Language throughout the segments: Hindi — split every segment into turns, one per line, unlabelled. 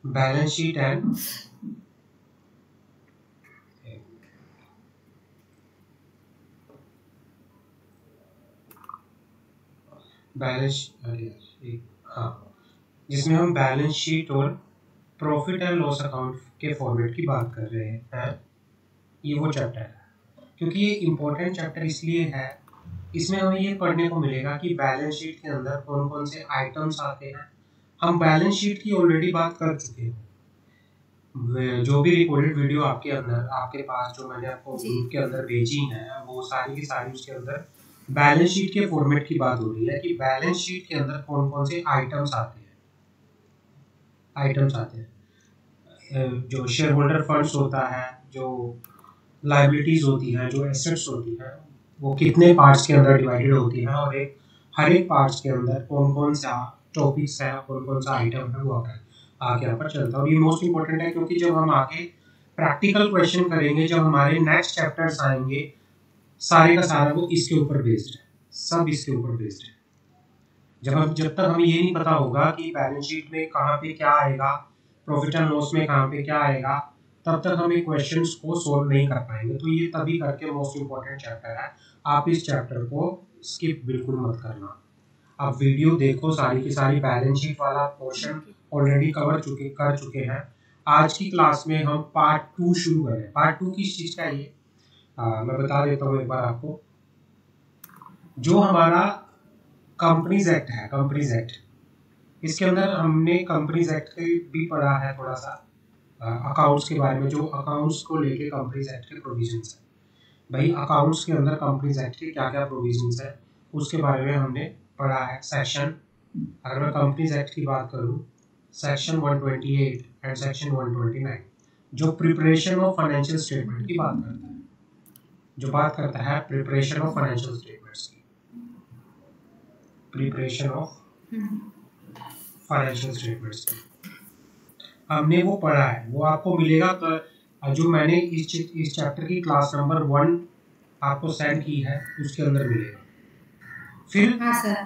बैलेंस शीट एंड हाँ, जिसमें हम बैलेंस शीट और प्रॉफिट एंड लॉस अकाउंट के फॉर्मेट की बात कर रहे हैं। ये वो चैप्टर है, क्योंकि ये इम्पोर्टेंट चैप्टर इसलिए है, इसमें हमें ये पढ़ने को मिलेगा कि बैलेंस शीट के अंदर कौन कौन से आइटम्स आते हैं। हम बैलेंस शीट की ऑलरेडी बात कर चुके हैं, जो भी रिकॉर्डेड वीडियो आपके अंदर आपके पास जो मैंने आपको ग्रुप के अंदर भेजी है, वो सारी की सारी उसके अंदर बैलेंस शीट के फॉर्मेट की बात हो रही है कि बैलेंस शीट के अंदर कौन कौन से आइटम्स आते हैं। जो शेयर होल्डर फंड्स होता है, जो लाइबिलिटीज होती हैं, जो एसेट्स होती हैं, वो कितने पार्ट्स के अंदर डिवाइडेड होती है, और हर एक पार्ट्स के अंदर कौन कौन सा टॉपिक्स है, कौन कौन सा आइटम है, वो आगे यहाँ पर चलता है। और ये मोस्ट इंपॉर्टेंट है, क्योंकि जब हम आगे प्रैक्टिकल क्वेश्चन करेंगे, जब हमारे नेक्स्ट चैप्टर्स आएंगे, सारे का सारा वो इसके ऊपर बेस्ड है, सब इसके ऊपर बेस्ड है। जब तक हमें ये नहीं पता होगा कि बैलेंस शीट में कहाँ पे क्या आएगा, प्रॉफिट एंड लॉस में कहाँ पे क्या आएगा, तब तक हम क्वेश्चंस को सोल्व नहीं कर पाएंगे। तो ये तभी करके मोस्ट इंपॉर्टेंट चैप्टर है, आप इस चैप्टर को स्किप बिल्कुल मत करना। आप वीडियो देखो, सारी की सारी बैलेंस शीट वाला पोर्शन ऑलरेडी कर चुके हैं। आज की क्लास में हम पार्ट 2 शुरू करें। पार्ट 2 किस चीज़ का है ये मैं बता देता हूँ एक बार आपको। जो हमारा कंपनीज एक्ट है, कंपनीज एक्ट, इसके अंदर हमने कंपनीज एक्ट भी पढ़ा है थोड़ा सा, अकाउंट्स के बारे में, जो अकाउंट्स को लेके कंपनीज एक्ट के प्रोविजंस है। भाई अकाउंट्स के अंदर कंपनीज एक्ट के क्या क्या प्रोविजंस है, उसके बारे में हमने पढ़ा है। सेक्शन, अगर मैं कंपनीज एक्ट की बात करूँ, सेक्शन 128 एंड सेक्शन 129 जो प्रिपरेशन ऑफ फाइनेंशियल स्टेटमेंट की बात करता है, जो बात करता है प्रिपरेशन ऑफ फाइनेंशियल स्टेटमेंट्स की, प्रिपरेशन ऑफ फाइनेंशियल स्टेटमेंट्स की हमने वो पढ़ा है। वो आपको मिलेगा, जो मैंने इस चैप्टर की क्लास नंबर 1 आपको सेंड की है, उसके अंदर मिलेगा। फिर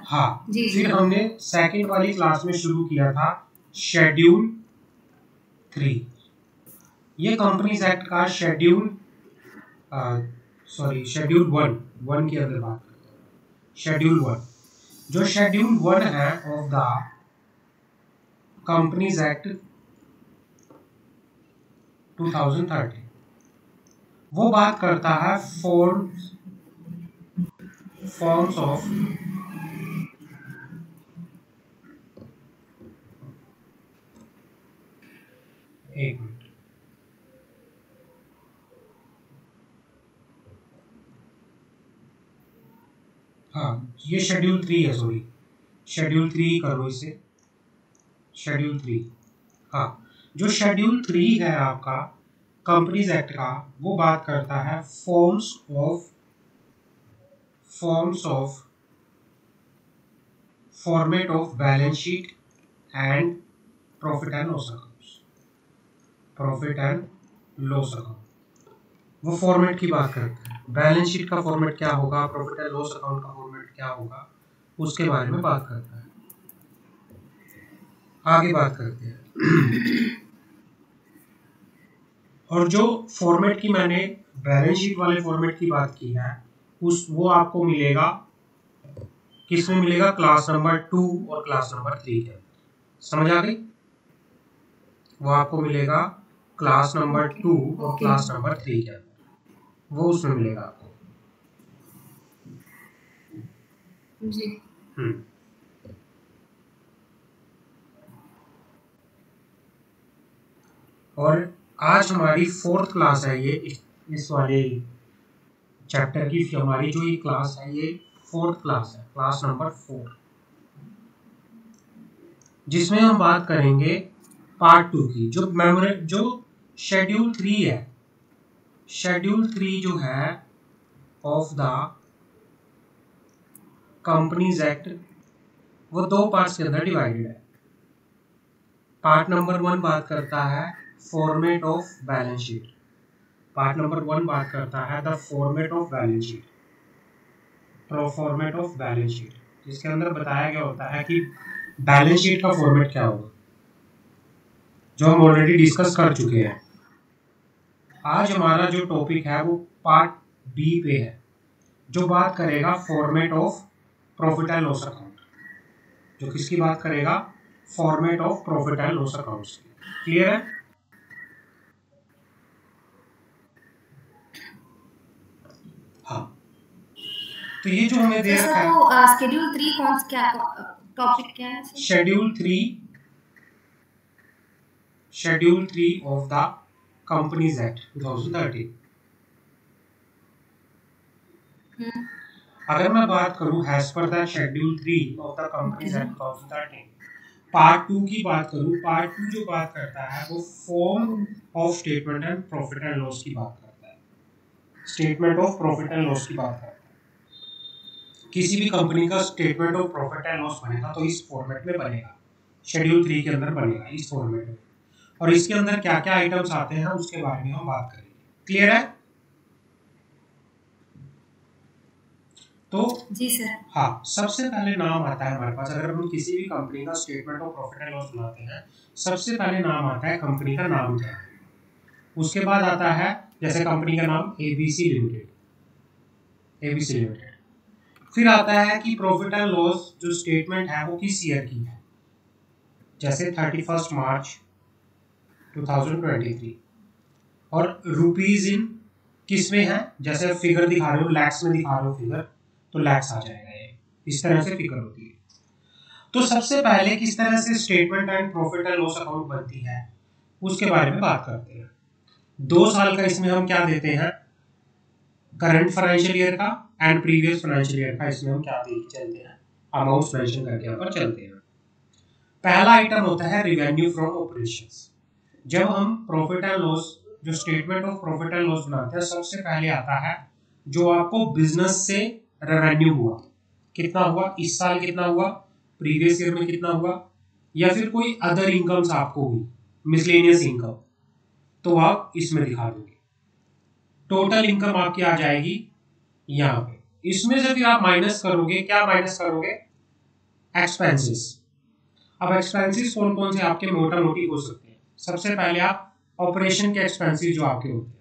हाँ जी, फिर हमने सेकंड वाली क्लास में शुरू किया था शेड्यूल 3। ये कंपनीज एक्ट का शेड्यूल शेड्यूल 1 के अंदर बात करते हैं। शेड्यूल 1, जो शेड्यूल 1 है ऑफ द कंपनीज एक्ट 2013, वो बात करता है फॉर्म्स ऑफ एक मिनट, हाँ ये शेड्यूल 3 है, सॉरी शेड्यूल 3 करो इसे, शेड्यूल 3। हाँ, जो शेड्यूल 3 है आपका कंपनीज एक्ट का, वो बात करता है forms of format of balance sheet and profit and loss accounts, profit and loss account, वो फॉर्मेट की बात करता है। बैलेंस शीट का फॉर्मेट क्या होगा, प्रॉफिट एंड लॉस अकाउंट का फॉर्मेट क्या होगा, उसके बारे में बात करता है। आगे बात करते हैं। और जो फॉर्मेट की मैंने बैलेंस शीट वाले फॉर्मेट की बात की है, वो आपको मिलेगा, किसमें मिलेगा, क्लास नंबर 2 और क्लास नंबर 3 के। समझ आ गई? वो आपको मिलेगा क्लास नंबर 2 और क्लास नंबर 3 के, वो उसमें मिलेगा आपको जी। और आज हमारी 4th क्लास है ये, इस वाले चैप्टर की हमारी जो ये क्लास है, ये 4th क्लास है, क्लास नंबर 4, जिसमें हम बात करेंगे पार्ट 2 की। जो शेड्यूल 3 है, शेड्यूल 3 जो है ऑफ द कंपनीज एक्ट, वो 2 पार्ट्स के अंदर डिवाइडेड है। पार्ट नंबर 1 बात करता है format of balance sheet, part number 1 बात करता है the format of balance sheet, format of balance sheet, जिसके अंदर बताया गया होता है कि बैलेंस शीट का फॉर्मेट क्या होगा। जो हम ऑलरेडी डिस्कस कर चुके हैं। आज हमारा जो टॉपिक है वो पार्ट बी पे है, जो बात करेगा format of profit and loss account. जो किसकी बात करेगा? Format of profit and loss accounts. Clear है? हाँ, तो ये जो हमें दे रखा है
शेड्यूल 3 कौन सा क्या टॉपिक क्या है?
Schedule 3 of the companies act 2013। अगर मैं बात करूं as per the schedule 3 of the companies act 2013, part 2 की बात करूं, पार्ट 2 जो बात करता है वो form of statement and profit and loss की बात करता है। Statement of profit and loss की बात करता है। किसी भी कंपनी का statement of profit and loss बनेगा तो इस फॉर्मेट में बनेगा, शेड्यूल 3 के अंदर बनेगा, इस फॉर्मेट में। और इसके अंदर क्या क्या आइटम्स आते हैं उसके बारे में हम बात करेंगे। क्लियर है? तो
जी सर।
हाँ, सबसे पहले नाम आता है हमारे पास, अगर हम किसी भी कंपनी का statement of profit and loss बनाते हैं, सबसे पहले नाम आता है कंपनी का नाम क्या है। उसके बाद आता है जैसे कंपनी का नाम एबीसी लिमिटेड, एबीसी लिमिटेड। फिर आता है कि प्रॉफिट एंड लॉस जो स्टेटमेंट है वो किस ईयर की है, जैसे 31 मार्च 2023। और रुपीज इन किस में है, जैसे फिगर दिखा रहे हो लैक्स में दिखा रहे हो फिगर, तो लैक्स आ जाएगा, ये इस तरह से फिगर होती है। तो सबसे पहले किस तरह से statement and profit and loss account बनती है उसके बारे में बात करते हैं। 2 साल का इसमें हम क्या देते हैं, करंट फाइनेंशियल ईयर का एंड प्रीवियस फाइनेंशियल ईयर का, इसमें हम क्या देख चलते हैं, अमाउंट्स मेंशन करके यहाँ पर चलते हैं। पहला आइटम होता है रिवेन्यू फ्रॉम ऑपरेशंस। जब हम प्रॉफिट एंड लॉस जो statement of profit and loss बनाते हैं, सबसे पहले आता है जो आपको बिजनेस से रेवेन्यू हुआ, कितना हुआ इस साल, कितना हुआ प्रीवियस ईयर में, कितना हुआ, या फिर कोई अदर इनकम्स आपको हुई, मिसलेनियस इनकम, तो आप इसमें दिखा दोगे। टोटल इनकम आपकी आ जाएगी यहाँ पे। इसमें से फिर आप माइनस करोगे, क्या माइनस करोगे, एक्सपेंसेस। अब एक्सपेंसेस कौन कौन से आपके मोटा मोटी हो सकते हैं। सबसे पहले आप ऑपरेशन के एक्सपेंसेस जो आपके होते हैं,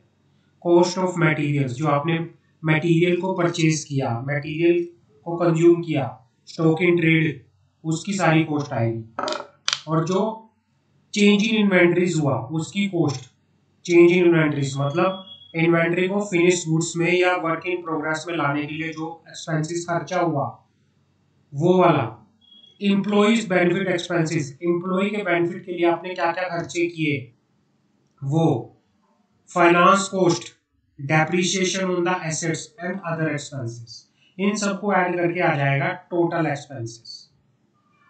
कॉस्ट ऑफ मटेरियल्स, जो आपने मटेरियल को परचेज किया, मटेरियल को कंज्यूम किया, स्टॉक इन ट्रेड, उसकी सारी कॉस्ट आएगी। और जो चेंज इन इन्वेंटरीज हुआ उसकी कॉस्ट, चेंज इन इन्वेंटरीज मतलब इन्वेंटरी को फिनिश गुड्स में या वर्क इन प्रोग्रेस में लाने के लिए जो एक्सपेंसेस खर्चा हुआ वो वाला। एम्प्लॉइज बेनिफिट एक्सपेंसेस, एम्प्लॉय के बेनिफिट के लिए आपने क्या क्या खर्चे किए वो। Finance cost, depreciation on the assets and other expenses, इन सबको ऐड करके आ जाएगा टोटल एक्सपेंसेस।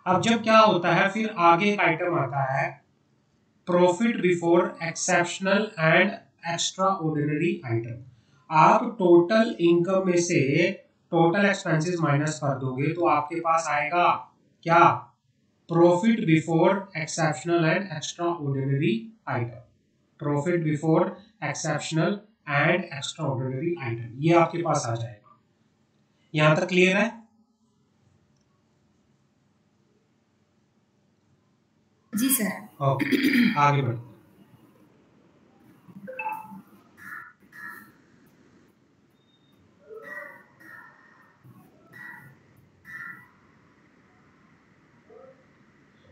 अब जब क्या होता है, फिर आगे एक आइटम आता है profit before exceptional and extra ordinary item. आप टोटल इनकम में से टोटल एक्सपेंसेस माइनस कर दोगे तो आपके पास आएगा क्या, profit before exceptional and extra ordinary item. Profit before exceptional and extra ordinary item, ये आपके पास आ जाएगा। यहां तक क्लियर है?
जी सर।
ओके, आगे बढ़ते।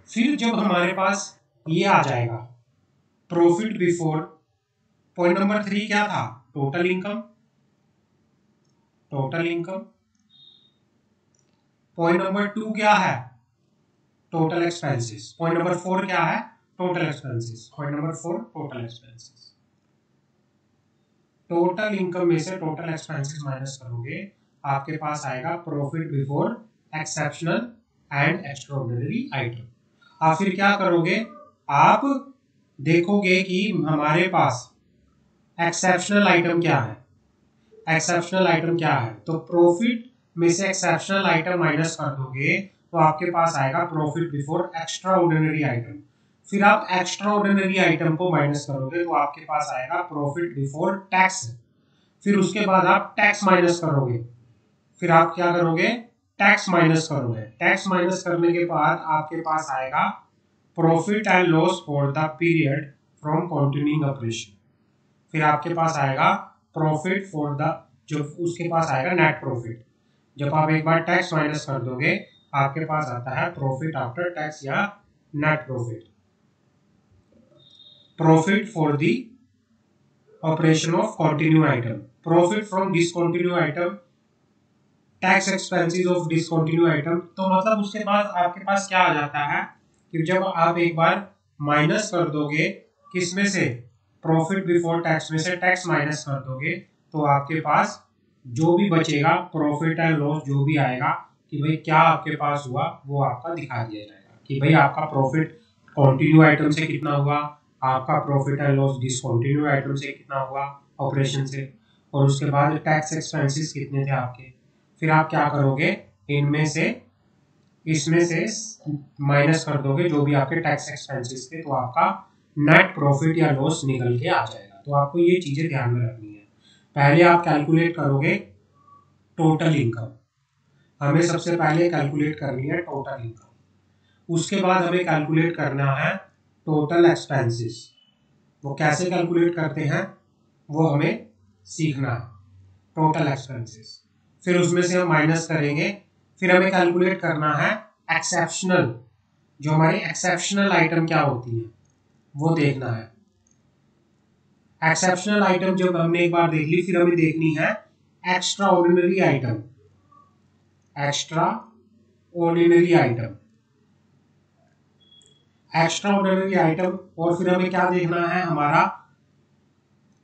फिर जब हमारे पास ये आ जाएगा प्रॉफिट बिफोर, पॉइंट नंबर 3 क्या था, total income, total income. Point number 2 क्या है, टोटल एक्सपेंसेस। पॉइंट नंबर 4 क्या है, total expenses. Point number 4 total expenses. Total income में से टोटल एक्सपेंसेस माइनस करोगे, आपके पास आएगा profit before exceptional and extraordinary item. आप फिर क्या करोगे, आप देखोगे कि हमारे पास एक्सेप्शनल आइटम क्या है, एक्सेप्शनल आइटम क्या है, तो प्रॉफिट में से एक्सेप्शनल आइटम माइनस कर दोगे तो आपके पास आएगा profit before extra ordinary item. फिर आप एक्स्ट्रा ऑर्डिनरी आइटम को माइनस करोगे तो आपके पास आएगा प्रॉफिट बिफोर टैक्स। फिर उसके बाद आप टैक्स माइनस करोगे, फिर आप क्या करोगे, टैक्स माइनस करोगे। टैक्स माइनस करने के बाद आपके पास आएगा profit and loss for the period from continuing operation. फिर आपके पास आएगा प्रॉफिट फॉर द, जो उसके पास आएगा नेट प्रॉफिट। जब आप एक बार टैक्स माइनस कर दोगे आपके पास आता है प्रॉफिट आफ्टर टैक्स या net profit. Profit for the operation of continue item, profit from discontinue item, tax expenses of discontinue item. तो मतलब उसके बाद आपके पास क्या आ जाता है कि जब आप एक बार माइनस कर दोगे किसमें से, प्रॉफिट बिफोर टैक्स में से टैक्स माइनस कर दोगे, तो आपके पास जो भी बचेगा प्रॉफिट एंड लॉस जो भी आएगा कि भाई क्या आपके पास हुआ वो आपका दिखा दिया जाएगा कि भाई आपका प्रॉफिट कंटिन्यू आइटम से कितना हुआ, आपका profit and loss discontinue item से कितना हुआ ऑपरेशन से, और उसके बाद टैक्स एक्सपेंसेस कितने थे आपके। फिर आप क्या करोगे, इनमें से इसमें से माइनस कर दोगे जो भी आपके टैक्स एक्सपेंसेस थे, तो आपका नेट प्रॉफिट या लॉस निकल के आ जाएगा। तो आपको ये चीजें ध्यान में रखनी है। पहले आप कैलकुलेट करोगे टोटल इनकम, हमें सबसे पहले कैलकुलेट करनी है टोटल इनकम। उसके बाद हमें कैलकुलेट करना है टोटल एक्सपेंसेस। वो कैसे कैलकुलेट करते हैं वो हमें सीखना है, टोटल एक्सपेंसेस। फिर उसमें से हम माइनस करेंगे। फिर हमें कैलकुलेट करना है एक्सेप्शनल, जो हमारी एक्सेप्शनल आइटम क्या होती है वो देखना है। एक्सेप्शनल आइटम जब हमने एक बार देख ली, फिर हमें देखनी है extra ordinary item, extra ordinary item, extra ordinary item. और फिर हमें क्या देखना है, हमारा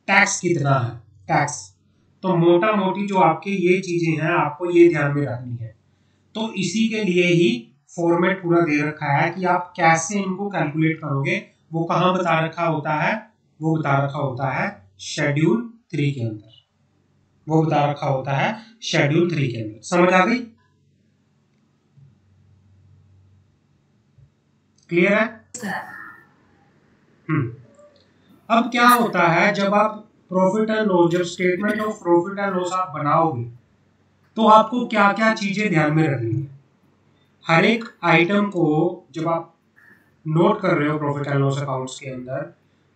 टैक्स कितना है, टैक्स। तो मोटा मोटी जो आपके ये चीजें हैं आपको ये ध्यान में रखनी है। तो इसी के लिए ही फॉर्मेट पूरा दे रखा है कि आप कैसे इनको कैलकुलेट करोगे। वो कहाँ बता रखा होता है, वो बता रखा होता है शेड्यूल 3 के अंदर, वो बता रखा होता है शेड्यूल 3 के अंदर। समझ आ गई, क्लियर है? अब क्या होता है जब आप प्रॉफिट एंड लॉस, जब statement of profit and loss आप बनाओगे तो आपको क्या क्या चीजें ध्यान में रखनी है। हर एक आइटम को जब आप नोट कर रहे हो प्रॉफिट एंड लॉस अकाउंट्स के अंदर,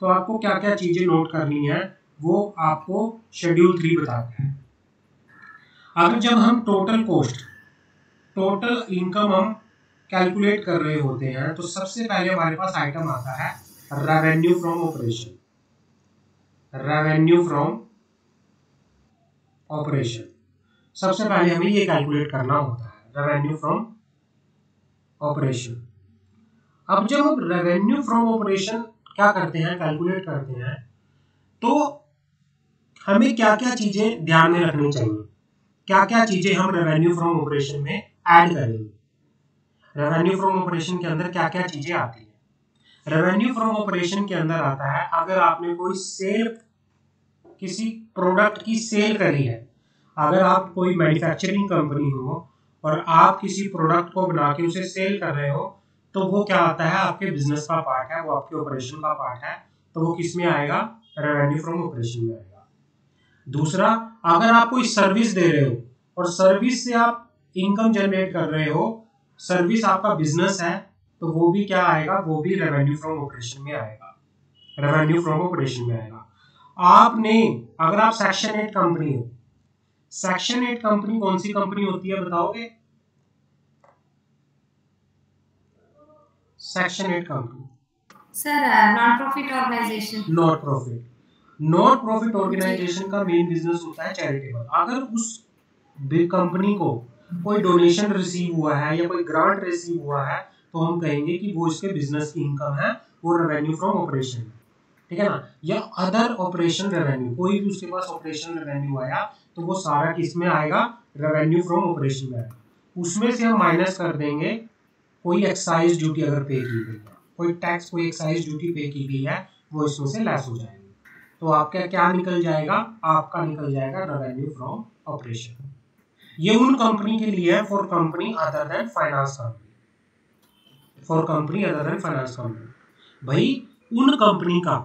तो आपको क्या क्या चीजें नोट करनी है वो आपको शेड्यूल 3 बताता है। अगर जब हम टोटल कॉस्ट, टोटल इनकम हम कैलकुलेट कर रहे होते हैं, तो सबसे पहले हमारे पास आइटम आता है revenue from operation, revenue from operation. सबसे पहले हमें ये कैलकुलेट करना होता है रेवेन्यू फ्रॉम ऑपरेशन। अब जब हम रेवेन्यू फ्रॉम ऑपरेशन क्या करते हैं, कैलकुलेट करते हैं, तो हमें क्या क्या चीजें ध्यान में रखनी चाहिए, क्या क्या चीजें हम रेवेन्यू फ्रॉम ऑपरेशन में ऐड करेंगे। रेवेन्यू फ्रॉम ऑपरेशन के अंदर क्या क्या चीजें आती है। रेवेन्यू फ्रॉम ऑपरेशन के अंदर आता है अगर आपने कोई सेल, किसी प्रोडक्ट की सेल करी है, अगर आप कोई मैन्युफैक्चरिंग कंपनी हो और आप किसी प्रोडक्ट को बना के उसे सेल कर रहे हो, तो वो क्या आता है आपके बिजनेस का पार्ट है, वो आपके ऑपरेशन का पार्ट है, तो वो किस में आएगा, रेवेन्यू फ्रॉम ऑपरेशन में आएगा। दूसरा, अगर आप कोई सर्विस दे रहे हो और सर्विस से आप इनकम जनरेट कर रहे हो, सर्विस आपका बिजनेस है, तो वो भी क्या आएगा, वो भी रेवेन्यू फ्रॉम ऑपरेशन में आएगा, रेवेन्यू फ्रॉम ऑपरेशन में आएगा। आपने, अगर आप सेक्शन 8 कंपनी हो, सेक्शन 8 कंपनी कौन सी कंपनी होती है बताओगे? Section 8 company
sir non profit organisation.
Not profit, not profit organisation का मेन बिजनेस होता है चैरिटेबल। अगर उस बिग कंपनी को कोई डोनेशन रिसीव हुआ है या कोई ग्रांट रिसीव हुआ है, तो हम कहेंगे कि वो इसके बिजनेस की इनकम है, वो रेवेन्यू फ्रॉम ऑपरेशन, ठीक है ना। या अदर ऑपरेशन रेवेन्यू, कोई भी उसके पास ऑपरेशन रेवेन्यू आया तो वो सारा किस में आएगा, रेवेन्यू फ्रॉम ऑपरेशन में आएगा। उसमें से हम माइनस कर देंगे कोई एक्साइज ड्यूटी अगर पे की गई है, कोई टैक्स, कोई एक्साइज ड्यूटी पे की गई है, वो इसमें से लेस हो जाएगी। तो आपका क्या निकल जाएगा, आपका निकल जाएगा रेवेन्यू फ्रॉम ऑपरेशन। ये उन कंपनी के लिए है, for company other than finance company, for company other than finance company. भाई उन कंपनी का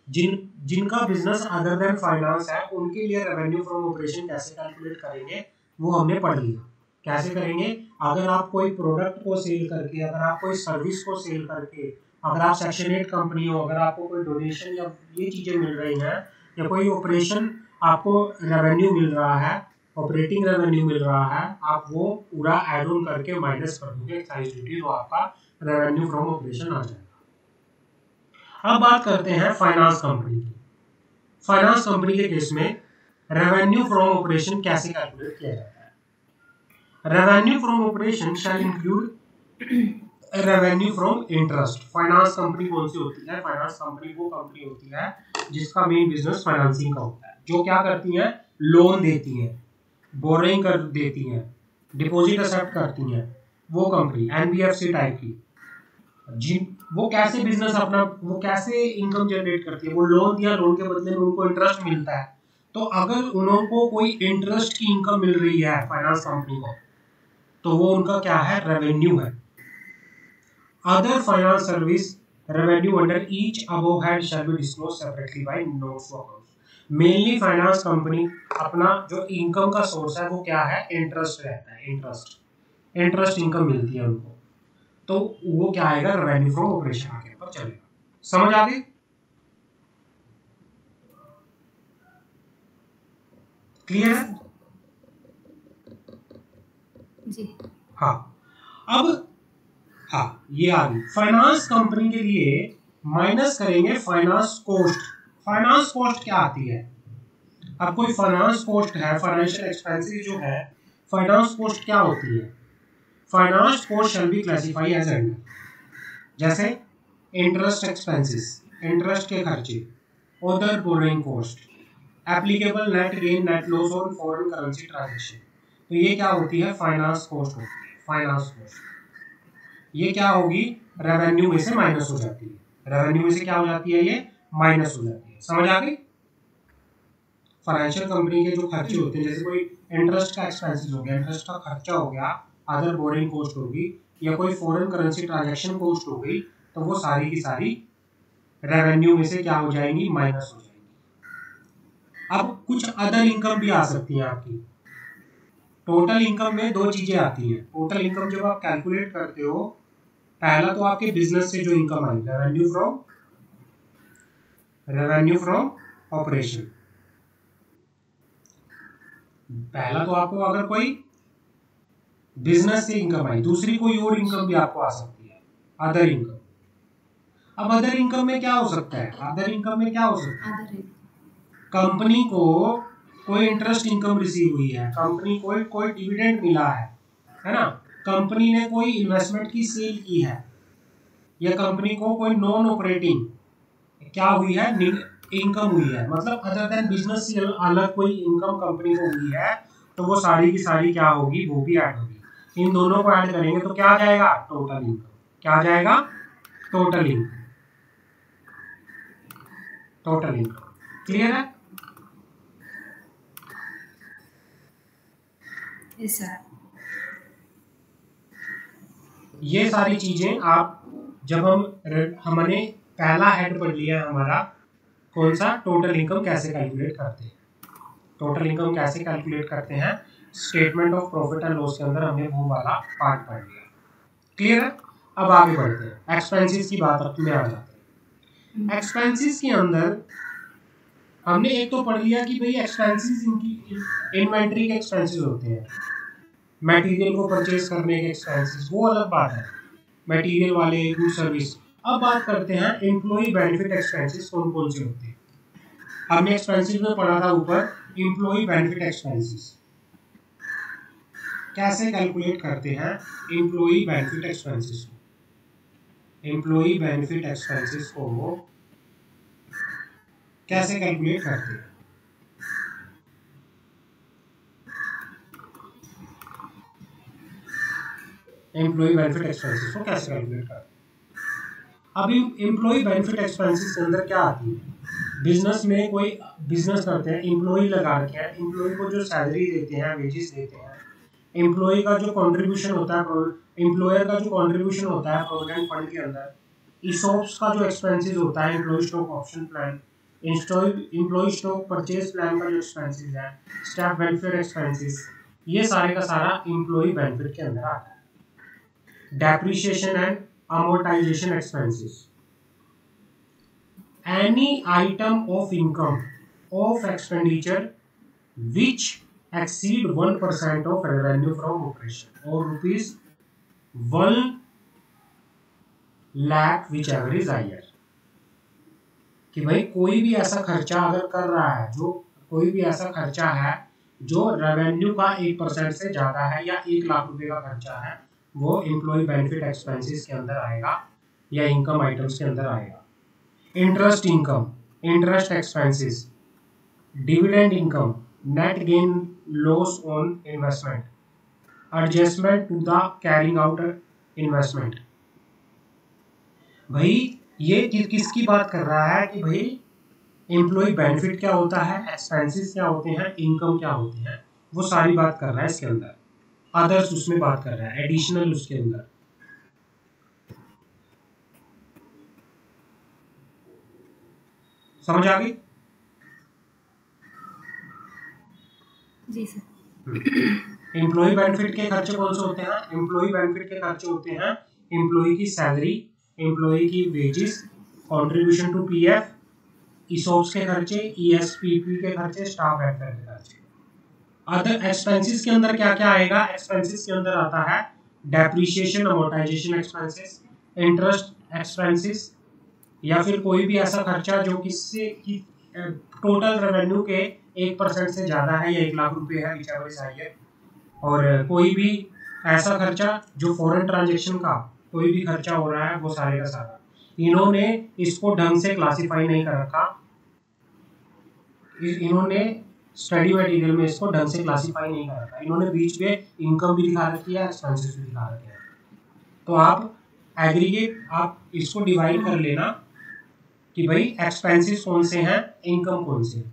जिनका बिजनेस अदर देन फाइनेंस है, उनके लिए रेवेन्यू फ्रॉम ऑपरेशन कैसे कैलकुलेट करेंगे वो हमने पढ़ लिया। कैसे करेंगे, अगर आप कोई प्रोडक्ट को सेल करके, अगर आप कोई सर्विस को सेल करके अगर आप सेक्शन 8 कंपनी हो, अगर आपको कोई डोनेशन या ये चीज़ें मिल रही हैं या कोई ऑपरेशन आपको रेवेन्यू मिल रहा है, ऑपरेटिंग रेवेन्यू मिल रहा है, आप वो पूरा एड ऑन करके माइनस कर दोगे एक्साइज ड्यूटी, तो आपका रेवेन्यू फ्रॉम ऑपरेशन आ जाएगा। अब बात करते हैं फाइनेंस कंपनी की। फाइनेंस कंपनी के केस में रेवेन्यू फ्रॉम ऑपरेशन कैसे कैलकुलेट किया जाता है? Revenue from operation shall include revenue from interest. Finance company कौन सी होती है? फाइनेंस कंपनी वो कंपनी होती है जिसका मेन बिजनेस फाइनेंसिंग का होता है, जो क्या करती है, लोन देती है, बोरिंग कर देती है, डिपॉजिट एक्सेप्ट करती है, वो कंपनी एनबीएफसी टाइप की। जी, वो कैसे बिजनेस अपना, वो कैसे इनकम जनरेट करती है? वो लोन दिया, लोन के बदले में उनको इंटरेस्ट मिलता है। तो अगर उनको कोई इंटरेस्ट की इनकम मिल रही है फाइनेंस कंपनी को, तो वो उनका क्या है, रेवेन्यू है। Other finance service revenue under each above head shall be disclosed separately by notes to accounts. Mainly finance company अपना जो इनकम का सोर्स है वो क्या है, इंटरेस्ट रहता है। इंटरेस्ट इनकम मिलती है उनको, तो वो क्या आएगा, रेवेन्यू फ्रॉम ऑपरेशन आगे पर चलेगा। समझ आ गई? क्लियर है?
जी।
हाँ, अब हाँ ये आ गई। फाइनेंस कंपनी के लिए माइनस करेंगे फाइनेंस कॉस्ट। फाइनेंस कॉस्ट क्या आती है? अब कोई फाइनेंस कॉस्ट है, फाइनेंशियल एक्सपेंसेस जो है, फाइनेंस कॉस्ट क्या होती है? Finance cost shall be classified as under, जैसे इंटरेस्ट एक्सपेंसेस, इंटरेस्ट के खर्चे, other borrowing cost, applicable net gain net loss on foreign currency transaction. तो ये क्या होती है, फाइनेंस कॉस्ट होती है। फाइनेंस कॉस्ट ये क्या होगी, रेवेन्यू में से माइनस हो जाती है। रेवेन्यू में से क्या हो जाती है, ये माइनस हो जाती है। समझ आ गई? फाइनेंशियल कंपनी के जो खर्चे होते हैं, जैसे कोई इंटरेस्ट का एक्सपेंसेस हो गया, इंटरेस्ट का खर्चा हो गया, अदर बोरिंग कॉस्ट होगी, या कोई फॉरेन करेंसी ट्रांजैक्शन कॉस्ट हो गई, तो वो सारी की सारी रेवेन्यू में से क्या हो जाएंगी, माइनस हो जाएंगी। अब कुछ अदर इनकम भी आ सकती है आपकी। टोटल इनकम में दो चीजें आती हैं। टोटल इनकम जब आप कैलकुलेट करते हो, पहला तो आपके बिजनेस से जो income I, revenue from operation. पहला तो आपको अगर कोई बिजनेस से इनकम आई, दूसरी कोई और इनकम भी आपको आ सकती है, अदर इनकम। अब अदर इनकम में क्या हो सकता है, अदर इनकम में क्या हो सकता है, कंपनी को कोई इंटरेस्ट इनकम रिसीव हुई है, कंपनी को कोई डिविडेंड मिला है ना, कंपनी ने कोई इन्वेस्टमेंट की सेल की है, या कंपनी को कोई नॉन ऑपरेटिंग क्या हुई है, इनकम हुई है, मतलब अदर देन बिजनेस से अलग कोई इनकम कंपनी को हुई है, तो वो सारी की सारी क्या होगी, वो भी ऐड होगी। इन दोनों को ऐड करेंगे तो क्या आ जाएगा, टोटल इनकम। क्या आ जाएगा, total income. Total income clear है?
Yes sir.
ये सारी चीजें आप जब हमने पहला हेड पढ़ लिया हमारा, कौन सा, टोटल इनकम कैसे कैलकुलेट करते हैं। टोटल इनकम कैसे कैलकुलेट करते हैं, statement of profit and loss के अंदर हमने वो वाला पार्ट पढ़ लिया। क्लियर है? अब आगे बढ़ते हैं, एक्सपेंसेस की बात अब में आ जाते हैं। एक्सपेंसेस के अंदर हमने एक तो पढ़ लिया कि भाई एक्सपेंसेस इनकी इन्वेंट्री के एक्सपेंसेस होते हैं, मटेरियल को परचेज करने के एक्सपेंसेस, वो अलग बात है, मटेरियल वाले, गुड सर्विस। अब बात करते हैं एम्प्लॉय बेनिफिट एक्सपेंसेस कौन कौन से होते हैं। हमने एक्सपेंसेस में पढ़ा था ऊपर, एम्प्लॉय बेनिफिट एक्सपेंसेस कैसे कैलकुलेट करते हैं, एम्प्लॉय बेनिफिट एक्सपेंसेस को, एम्प्लॉय बेनिफिट एक्सपेंसेस को कैसे कैलकुलेट करते हैं। एम्प्लॉय बेनिफिट एक्सपेंसेस को कैसे कैलकुलेट करते हैं। अभी एम्प्लॉय बेनिफिट एक्सपेंसेस के अंदर क्या आती है, बिजनेस में कोई बिजनेस करते हैं, एम्प्लॉय लगा रखे हैं, एम्प्लॉय को जो सैलरी देते हैं, वेजेस देते हैं, एम्प्लॉय का जो कंट्रीब्यूशन होता है, एम्प्लॉयर का जो कंट्रीब्यूशन होता है प्रोविडेंट फंड के अंदर, ईसॉप्स का जो एक्सपेंसेस होता है, employee stock option plan, employee stock purchase plan का जो एक्सपेंसेस है, स्टाफ वेलफेयर एक्सपेंसेस, ये सारे का सारा एम्प्लॉय बेनिफिट के अंदर आता है। Depreciation and amortisation expenses, any item of income of expenditure which exceed 1% of revenue from operation or rupees 1 lakh whichever is higher। कि भाई कोई भी ऐसा खर्चा अगर कर रहा है, जो कोई भी ऐसा खर्चा है जो रेवेन्यू का 1% से ज्यादा है या 1 लाख रुपए का खर्चा है, वो एम्प्लॉय बेनिफिट एक्सपेंसेस के अंदर आएगा या इनकम आइटम्स के अंदर आएगा। Interest income, interest expenses, dividend income, net gain loss on investment, adjustment to the carrying out investment. भाई ये किसकी बात कर रहा है कि भाई एम्प्लॉय बेनिफिट क्या होता है, एक्सपेंसेस क्या होते हैं, इनकम क्या होती है, वो सारी बात कर रहा है इसके अंदर। अदर्स उसमें बात कर रहा है, एडिशनल उसके अंदर। समझ आ गई?
जी सर।
एम्प्लॉय बेनिफिट के खर्चे कौन से होते हैं? एम्प्लॉय बेनिफिट के खर्चे होते हैं एम्प्लॉय की सैलरी, एम्प्लॉय की wages, contribution to PF, ESOPs के खर्चे, ईएसपीपी के खर्चे, स्टाफ वेलफेयर के खर्चे। अदर एक्सपेंसेस के अंदर क्या क्या आएगा? एक्सपेंसेस के अंदर आता है depreciation, amortisation expenses, interest expenses, या फिर कोई भी ऐसा खर्चा जो किससे कि टोटल रेवेन्यू के 1% से ज्यादा है या 1 लाख रुपए है, whichever is higher। और कोई भी ऐसा खर्चा जो फॉरेन ट्रांजेक्शन का कोई भी खर्चा हो रहा है, वो सारे का सारा। इन्होंने इसको ढंग से क्लासिफाई नहीं कर रखा, इन्होंने स्टडी मटेरियल में इसको ढंग से क्लासिफाई नहीं कर रखा। इन्होंने बीच में इनकम भी दिखा रखी है, एक्सपेंसेस भी दिखा रखे हैं। तो आप एग्रीगेट, आप इसको डिवाइड कर लेना कि भाई एक्सपेंसेस कौन से हैं, इनकम कौन से।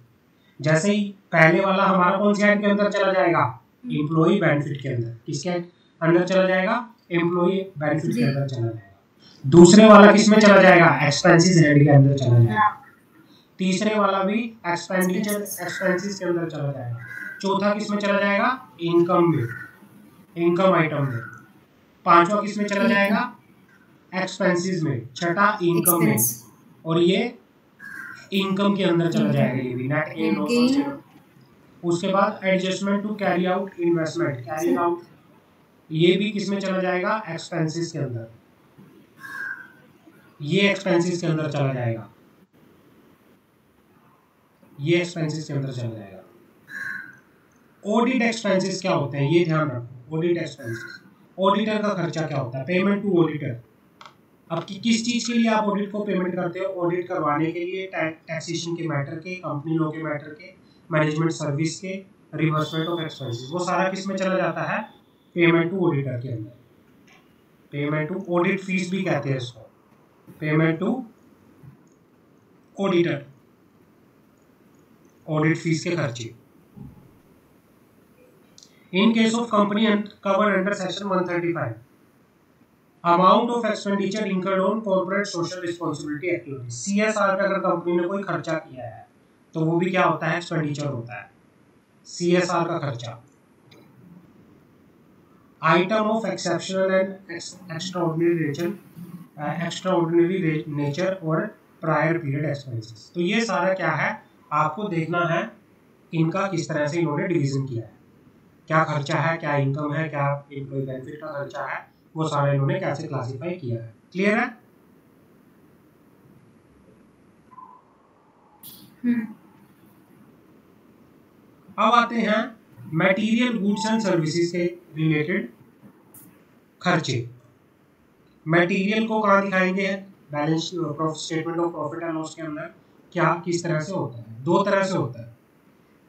जैसे ही पहले वाला हमारा कौन से हेड के अंदर चला जाएगा? एम्प्लॉय बेनिफिट के अंदर। किसके अंदर चला जाएगा? एम्प्लॉय बेनिफिट के अंदर चला जाएगा। दूसरे वाला किसमें चला जाएगा? एक्सपेंसेस हेड के अंदर चला जाएगा। तीसरे वाला भी एक्सपेंडिचर एक्सपेंसेस के अंदर चला जाएगा। चौथा किसमें चला जाएगा? इनकम में, इनकम आइटम में। पांचवा किसमें चला जाएगा? एक्सपेंसेस में। छठा इनकम में, और ये इनकम के अंदर चला जाएगा, ये भी नेट गेन लॉस। उसके बाद adjustment to carry out investment, carry out, ये भी किसमें चला जाएगा? एक्सपेंसेस के अंदर। ये एक्सपेंसेस के अंदर चला जाएगा, ये एक्सपेंसेस के अंदर चला जाएगा। ऑडिट एक्सपेंसेस क्या होते हैं, ये ध्यान रखो। ऑडिट एक्सपेंसेस, ऑडिटर का खर्चा क्या होता है? Payment to auditor. अब किस चीज के लिए आप ऑडिट को पेमेंट करते हो? ऑडिट करवाने के लिए, टैक्सेशन के मैटर के, कंपनी लॉ के मैटर के, मैनेजमेंट सर्विस के, रिवर्समेंट ऑफ एक्सपेंसेस, वो सारा किस में चला जाता है? पेमेंट टू ऑडिटर के अंदर। पेमेंट टू ऑडिट फीस भी कहते हैं इसको, payment to auditor, audit fees के खर्चे। In case of company covered under section 135, amount of expenditure incurred on corporate social responsibility activity. CSR पे अगर कंपनी ने कोई खर्चा किया है तो वो भी क्या होता है? एक्सपेंडिचर होता है, सीएसआर का खर्चा। Item of exceptional and extraordinary nature और प्रायर पीरियड एक्सपेंसेस। तो ये सारा क्या है आपको देखना है, इनका किस तरह से इन्होंने डिवीजन किया है, क्या खर्चा है, क्या इनकम है, क्या एम्प्लॉय बेनिफिट का खर्चा है, वो सारा इन्होंने कैसे क्लासिफाई किया है। क्लियर है? अब आते हैं मटेरियल गुड्स एंड सर्विसेज के रिलेटेड खर्चे। मटेरियल को कहाँ दिखाएंगे? Balance statement of profit and loss के अंदर क्या किस तरह से होता है? दो तरह से होता है।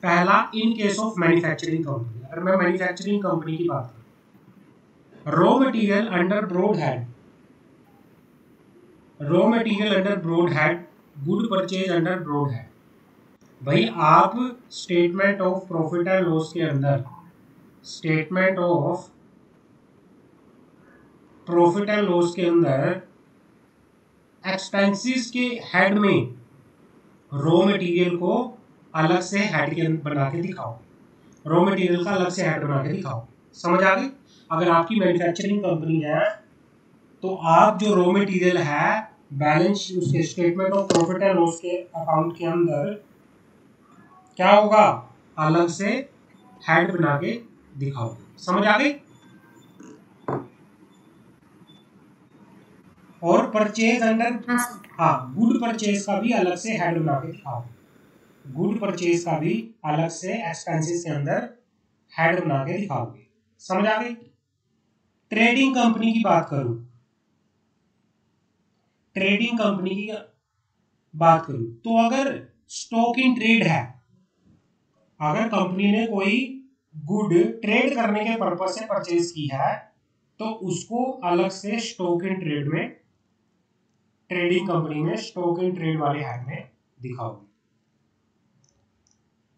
पहला, in case of manufacturing company, अगर मैं मैन्युफैक्चरिंग कंपनी की बात करूं, raw material under broad head, raw material under broad head, good purchase under broad head. भाई आप statement of profit and loss के अंदर, statement of profit and loss के अंदर एक्सपेंसेस के हेड में रॉ मटेरियल को अलग से हेड के बना के दिखाओ, रॉ मटेरियल का अलग से हेड बना के दिखाओ। समझ आ गई? अगर आपकी मैन्युफैक्चरिंग कंपनी है तो आप जो रॉ मटेरियल है बैलेंस उसके statement of profit and loss के अकाउंट के अंदर क्या होगा, अलग से हेड बना के दिखाओ। समझ आ गई? और परचेज अंडर, हाँ, गुड परचेज का भी अलग से हेड बना के दिखाओ। गुड परचेज का भी अलग से एक्सपेंसेस के अंदर हेड बना के दिखाओगे। समझ आ गई? ट्रेडिंग कंपनी की बात करूं, ट्रेडिंग कंपनी की बात करूं तो अगर स्टॉक इन ट्रेड है, अगर कंपनी ने कोई गुड ट्रेड करने के पर्पज से परचेज की है तो उसको अलग से स्टॉक इन ट्रेड में, ट्रेडिंग कंपनी में स्टॉक इन ट्रेड वाले हेड में दिखाओगे।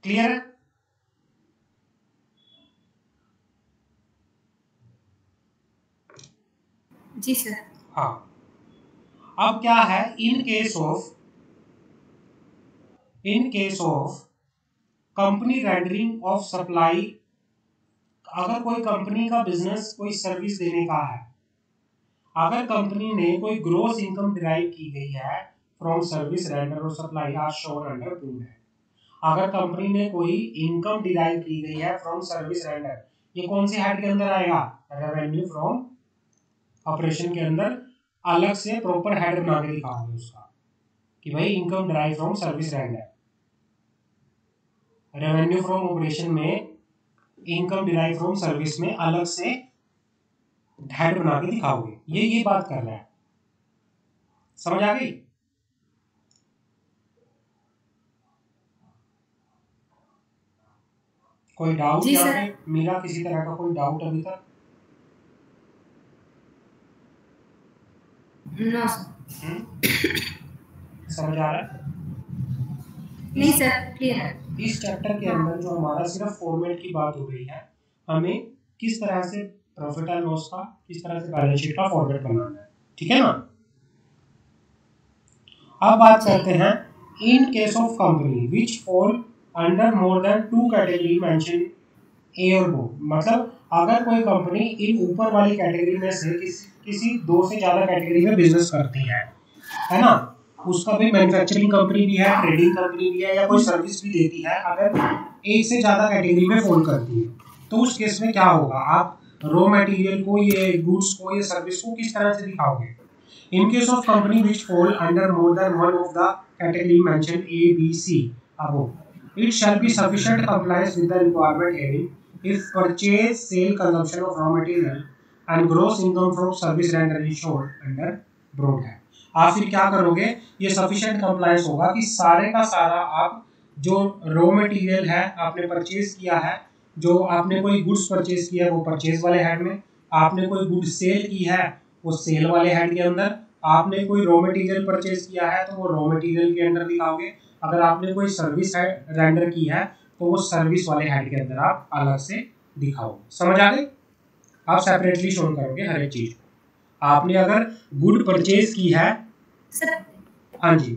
क्लियर है?
जी सर।
हाँ। अब क्या है, इन case of company rendering of supply, अगर कोई कंपनी का बिजनेस कोई सर्विस देने का है, अगर कंपनी ने कोई ग्रोस इनकम डिराइव की गई है फ्रॉम सर्विस रेंडर और supply are shown under prove है। अगर कंपनी ने कोई इनकम डिराइव की गई है फ्रॉम सर्विस रेंडर, ये कौन से हेड के अंदर आएगा, रेवेन्यू फ्रॉम ऑपरेशन के अंदर अलग से प्रॉपर हेड बना के दिखाओगे उसका कि भाई income derive from service render. Revenue from operation में इनकम डिराइव फ्रॉम सर्विस में अलग से हेड बना के दिखाओगे। ये बात कर रहा है। समझ आ गई? कोई डाउट यहाँ पे मेरा, किसी तरह का कोई डाउट अभी तक?
No sir.
समझ आ रहा है?
नहीं सर, क्लियर है।
इस चैप्टर के अंदर जो हमारा सिर्फ फॉर्मेट की बात हो रही है, हमें किस तरह से प्रॉफिट एंड लॉस का, किस तरह से बैलेंस शीट का फॉर्मेट बनाना है। ठीक है ना? अब बात करते हैं in case of company which fall under more than 2 category mention A और बो, मतलब अगर कोई कंपनी इन ऊपर वाली कैटेगरी में से किसी 2 से ज्यादा कैटेगरी में बिजनेस करती है ना, उसका भी मैन्युफैक्चरिंग कंपनी भी है, ट्रेडिंग कंपनी भी है, या कोई सर्विस भी देती है, अगर एक से ज्यादा कैटेगरी में फॉल करती है तो उस केस में क्या होगा, आप रॉ मटेरियल को, ये गुड्स को, ये सर्विस को किस तरह से दिखाओगे। In case of company which fall under more than one of the category mentioned A, B, C above, it shall be sufficient compliance with the requirement having if purchase, sale, consumption of raw material and gross income from service render is shown under broad है। आप फिर क्या करोगे, ये sufficient compliance होगा कि सारे का सारा आप जो रॉ मटेरियल है आपने परचेज किया है, जो आपने कोई गुड्स परचेज किया है वो परचेज वाले हेड में, आपने कोई गुड्स सेल की है वो सेल वाले हेड के अंदर, आपने कोई रॉ मटेरियल परचेज किया है तो वो रॉ मटेरियल के अंदर दिखाओगे, अगर आपने कोई सर्विस रेंडर की है तो वो सर्विस वाले हेड के अंदर आप अलग से दिखाओगे। समझ आ गई? आप सेपरेटली शो करोगे हर एक चीज। आपने अगर गुड परचेज की है
सर,
हाँ जी,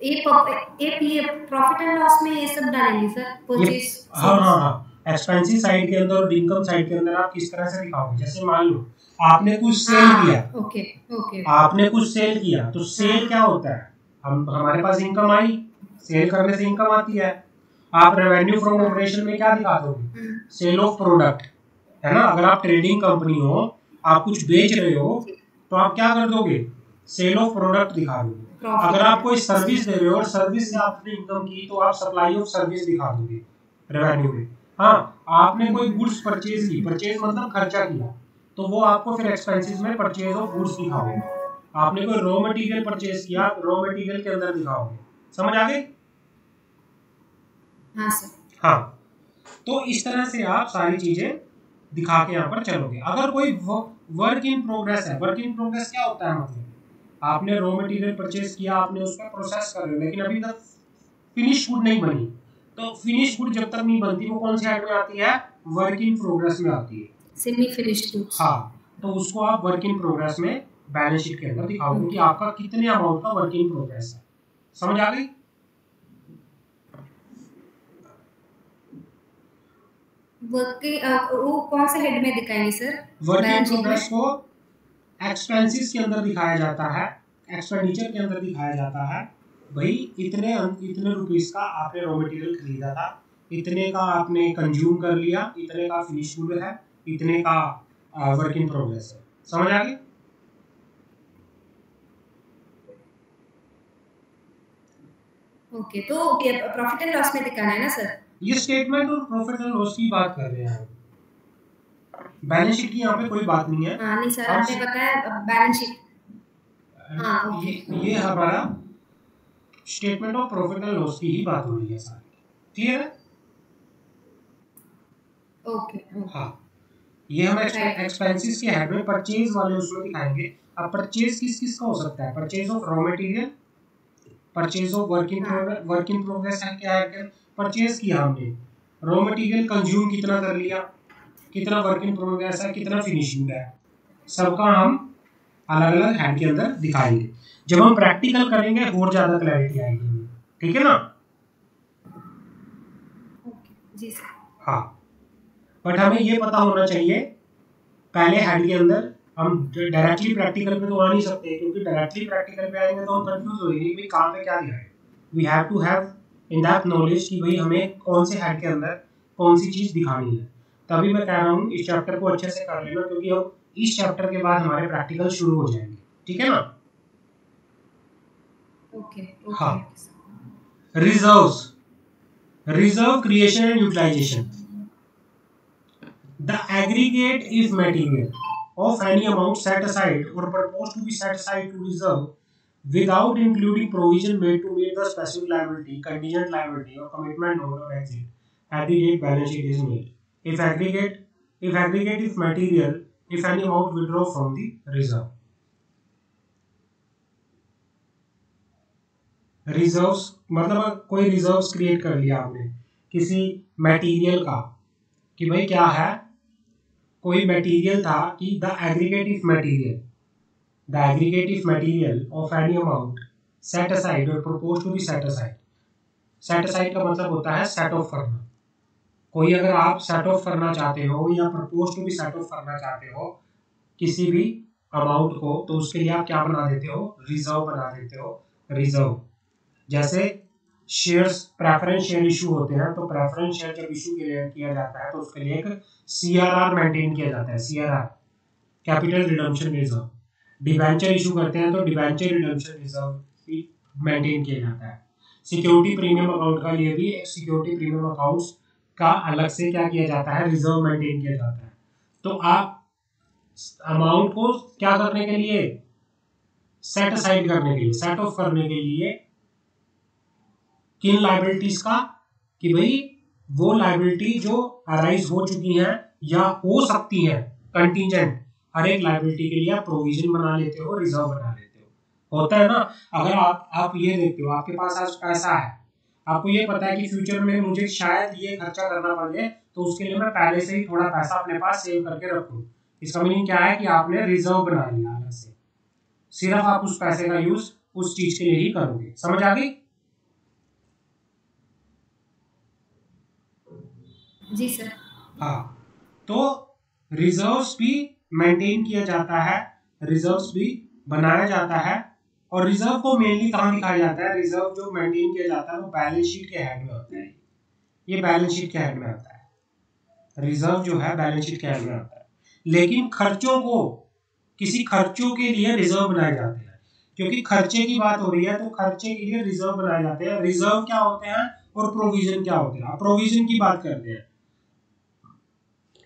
ये प्रॉफिट एंड लॉस में ये सब डालेंगे सर, परचेज।
हाँ, एक्सपेंसिव साइड के अंदर और इनकम साइड के अंदर आप किस तरह से दिखाओगे। जैसे मान लो आपने कुछ सेल किया,
ओके,
आपने कुछ सेल किया तो सेल क्या होता है, हमारे पास इनकम आई, सेल करने से इनकम आती है। आप रेवेन्यू फ्रॉम ऑपरेशन में क्या दिखा दोगे, सेल ऑफ प्रोडक्ट, है ना। अगर आप ट्रेडिंग कंपनी हो, आप कुछ बेच रहे हो तो आप क्या कर दोगे, सेल ऑफ प्रोडक्ट दिखा दोगे। अगर आप कोई सर्विस दे रहे हो और सर्विस से आपने इनकम की तो आप सप्लाई ऑफ सर्विस दिखा दोगे रेवेन्यू में। हाँ, आपने कोई गुड्स परचेज की, परचेज मतलब खर्चा किया, तो वो आपको फिर एक्सपेंसेस में परचेज ऑफ गुड्स दिखाओगे। आपने कोई रॉ मटेरियल परचेज किया, रॉ मटेरियल के अंदर दिखाओगे। समझ आ गई?
हाँ सर।
हाँ, तो इस तरह से आप सारी चीजें दिखा के यहाँ पर चलोगे। अगर कोई वर्क इन प्रोग्रेस है, वर्क इन प्रोग्रेस क्या होता है, मतलब आपने रॉ मटेरियल परचेज किया, आपने उसका प्रोसेस कर रहे हो, लेकिन अभी तक फिनिश गुड नहीं बनी, तो फिनिश गुड जब तक नहीं बनती वो कौन से हेड में आती है, वर्क इन प्रोग्रेस में आती है,
सेमी फिनिश्ड गुड्स।
हाँ, तो उसको आप वर्क इन प्रोग्रेस में बैलेंस शीट के अंदर दिखाओगे कि आपका कितने अमाउंट का वर्क इन प्रोग्रेस है। समझ आ गई?
वो कौन से हेड में दिखाएंगे सर?
वर्क इन प्रोग्रेस को एक्सपेंसेस के अंदर दिखाया जाता है, एक्सपेंडिचर के अंदर दिखाया जाता है भाई इतने इतने रुपीस का आपने रॉ मटेरियल खरीदा था, इतने का आपने कंज्यूम कर लिया, इतने का फिनिश गुड है, इतने का वर्क इन प्रोग्रेस है। समझ आ गई?
ओके, तो प्रॉफिट एंड लॉस में दिखाना है ना सर?
ये स्टेटमेंट और प्रॉफिट एंड लॉस की बात कर रहे हैं, बैलेंस शीट की यहाँ पे कोई बात नहीं है।
हाँ नहीं सर, आपने बताया बैलेंस शीट। हाँ ओके,
ये हमारा statement of profit and loss की ही बात हो रही है सारी, क्लियर है?
ओके।
हाँ, ये हम एक्सपेंसेस के हेड में परचेज वाले उसमें दिखाएंगे। अब परचेज किस किस का हो सकता है? Purchase of raw material, purchase of work in progress है, क्या है? परचेज किया हमने, रॉ मटेरियल कंज्यूम कितना कर लिया, कितना वर्क इन प्रोग्रेस है, कितना फिनिशिंग है, सबका हम अलग अलग हेड के अंदर दिखाएंगे। जब हम प्रैक्टिकल करेंगे और ज्यादा क्लैरिटी आएगी, ठीक है ना?
जी सर।
हाँ, बट हमें ये पता होना चाहिए पहले हेड के अंदर, हम डायरेक्टली प्रैक्टिकल पे तो आ नहीं सकते, क्योंकि डायरेक्टली प्रैक्टिकल पे आएंगे तो हम कंफ्यूज हो जाएंगे भाई कहाँ पे क्या दिया है। We have to have in that knowledge कि भाई हमें कौन से हेड के अंदर कौन सी चीज दिखानी है। तभी मैं कह रहा हूँ इस चैप्टर को अच्छे से कर लेना, क्योंकि अब इस चैप्टर के बाद हमारे प्रैक्टिकल शुरू हो जाएंगे, ठीक है ना?
ओके।
हाँ, reserves, reserve creation and utilisation. The aggregate if material of any amount set aside or proposed to be set aside to reserve without including provision made to meet the specific liability, contingent liability or commitment note or exit at the date balance sheet is made. If aggregate if material, if any amount withdraw from the reserve. Reserves मतलब कोई रिजर्व्स क्रिएट कर लिया आपने किसी मटेरियल का, कि भाई क्या है, कोई मटेरियल था कि the aggregative material of any amount set aside और propose to be set aside. Set aside का मतलब होता है सेट ऑफ करना। कोई अगर आप सेट ऑफ करना चाहते हो या propose to be set off करना चाहते हो किसी भी अमाउंट को, तो उसके लिए आप क्या बना देते हो? रिजर्व बना देते हो। रिजर्व जैसे शेयर्स, प्रेफरेंस शेयर इशू होते हैं, तो प्रेफरेंस शेयर जब इशू किया जाता है तो उसके लिए एक सीआरआर मेंटेन किया जाता है, CRR, capital redemption reserve. Debenture issue करते हैं तो डिबेंचर रिडम्पशन रिजर्व मेंटेन किया जाता है। सिक्योरिटी प्रीमियम अकाउंट का लिए भी एक सिक्योरिटी प्रीमियम अकाउंट्स का अलग से क्या किया जाता है? रिजर्व मेंटेन किया जाता है। तो आप अमाउंट को क्या करने के लिए? सेट असाइड करने के लिए, सेट ऑफ करने के लिए किन लायबिलिटीज का? कि भाई वो लायबिलिटी जो अराइज हो चुकी हैं या हो सकती हैं, कंटीजेंट, हर एक लायबिलिटी के लिए आप प्रोविजन बना लेते हो, रिजर्व बना लेते हो। होता है ना? अगर आप ये देखते हो आपके पास आज पैसा है, आपको ये पता है कि फ्यूचर में मुझे शायद ये खर्चा करना पड़े, तो उसके लिए मैं पहले से ही थोड़ा पैसा अपने पास सेव करके रखूं। इसका मीनिंग क्या है? कि आपने रिजर्व बना लिया अलग से, सिर्फ आप उस पैसे का यूज उस चीज के लिए ही करोगे। समझ आ गई?
जी सर।
हाँ, तो रिजर्व्स भी मेंटेन किया जाता है, रिजर्व्स भी बनाया जाता है। और रिजर्व को मेनली कहाँ दिखाया जाता है? रिजर्व जो मेंटेन किया जाता है वो बैलेंस शीट के हेड में होता है। ये बैलेंस शीट के हेड में आता है, रिजर्व जो है बैलेंस शीट के हेड में आता है। लेकिन खर्चों को, किसी खर्चों के लिए रिजर्व बनाए जाते हैं, क्योंकि खर्चे की बात हो रही है तो खर्चे के लिए रिजर्व बनाए जाते हैं। रिजर्व क्या होते हैं और प्रोविजन क्या होते हैं? प्रोविजन की बात करते हैं।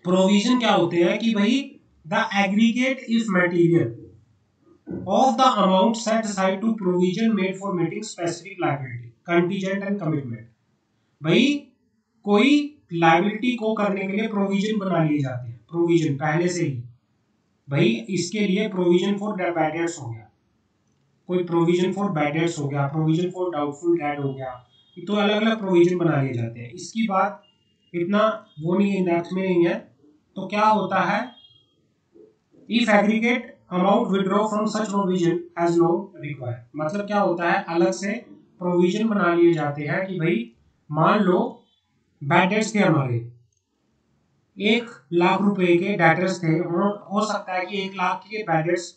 प्रोविजन क्या होते हैं? कि भाई the aggregate if material of the amount set aside to provision made for meeting specific liability, contingent and commitment. भाई कोई लायबिलिटी को करने के लिए प्रोविजन बना लिए जाते हैं, प्रोविजन पहले से ही। भाई इसके लिए प्रोविजन फॉर बैड डेट्स हो गया, कोई प्रोविजन फॉर बैड डेट्स हो गया, प्रोविजन फॉर डाउटफुल डेट हो गया, तो अलग अलग प्रोविजन बना लिए जाते हैं। इसकी बात इतना वो नहीं है, डेप्थ में नहीं है। तो क्या होता है? If aggregate amount withdraw from such provision has no require, मतलब क्या होता है? अलग से प्रोविजन बना लिए जाते हैं कि भाई मान लो बैड डेट्स थे हमारे, 1 लाख रुपए के डेटर्स थे, हो सकता है कि 1 लाख के बैड डेट्स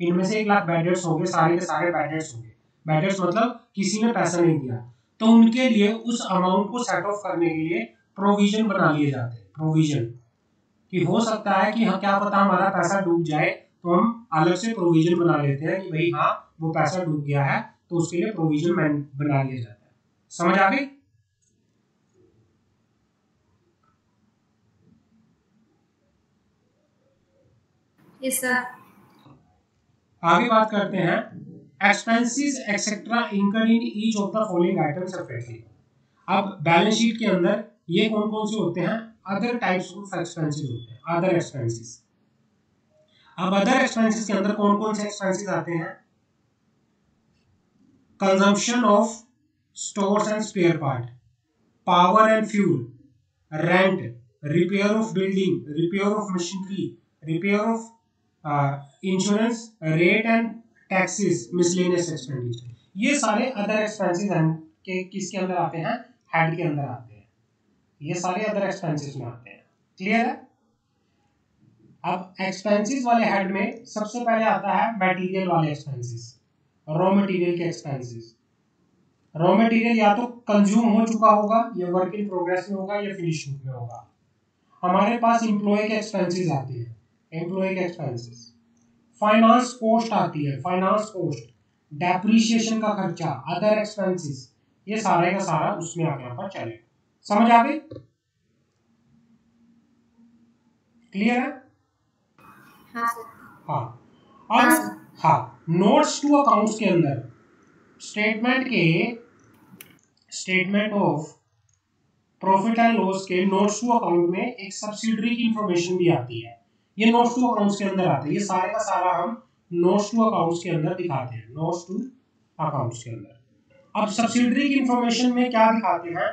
इनमें से 1 लाख बैड डेट्स होंगे, सारे के सारे बैड डेट्स होंगे। बैड डेट्स मतलब किसी ने पैसा नहीं दिया, तो उनके लिए उस अमाउंट को सेट ऑफ करने के लिए प्रोविजन बना लिए जाते हैं। प्रोविजन कि हो सकता है कि हाँ क्या पता हमारा पैसा डूब जाए, तो हम अलग से प्रोविजन बना लेते हैं कि भाई हाँ वो पैसा डूब गया है, तो उसके लिए प्रोविजन बना लिया जाता है। समझ आ गई?
Yes sir.
आगे बात करते हैं expenses etcetera incurred in each of the following items separately. अब बैलेंस शीट के अंदर ये कौन कौन से होते हैं? अदर टाइप्स ऑफ एक्सपेंसेस होते हैं, अदर एक्सपेंसेस। अब अदर एक्सपेंसेस के अंदर कौन कौन से एक्सपेंसेस आते हैं? Consumption of stores and spare part, power and fuel, rent, repair of building, repair of machinery, repair of insurance, rate and taxes, miscellaneous expenditure. ये सारे अदर एक्सपेंसेस हैं के किसके अंदर आते हैं? हेड के अंदर आते हैं। ये सारे अदर एक्सपेंसेस में आते हैं। क्लियर है? अब एक्सपेंसेस वाले हेड में सबसे पहले आता है मटेरियल वाले एक्सपेंसेस, रॉ मटेरियल के एक्सपेंसेस। रॉ मटेरियल या तो कंज्यूम हो चुका होगा, या वर्क इन प्रोग्रेस में होगा, या फिनिशिंग में होगा। हमारे पास एम्प्लॉय के एक्सपेंसेस आते हैं, एम्प्लॉय के एक्सपेंसेस। फाइनेंस कॉस्ट आती है, फाइनेंस कॉस्ट, डेप्रिसिएशन का खर्चा, अदर एक्सपेंसेस, ये सारे का सारा उसमें आके यहाँ पर चलेगा। समझ आ गई? क्लियर है?
हाँ सर।
हाँ। अब हाँ, नोट्स टू अकाउंट्स के अंदर statement of profit and loss के नोट्स टू अकाउंट में एक सब्सिडरी की इंफॉर्मेशन भी आती है। ये नोट्स टू अकाउंट्स के अंदर आते हैं। ये सारे का सारा हम नोट्स टू अकाउंट्स के अंदर दिखाते हैं, नोट्स टू अकाउंट्स के अंदर। अब सब्सिडरी की इंफॉर्मेशन में क्या दिखाते हैं?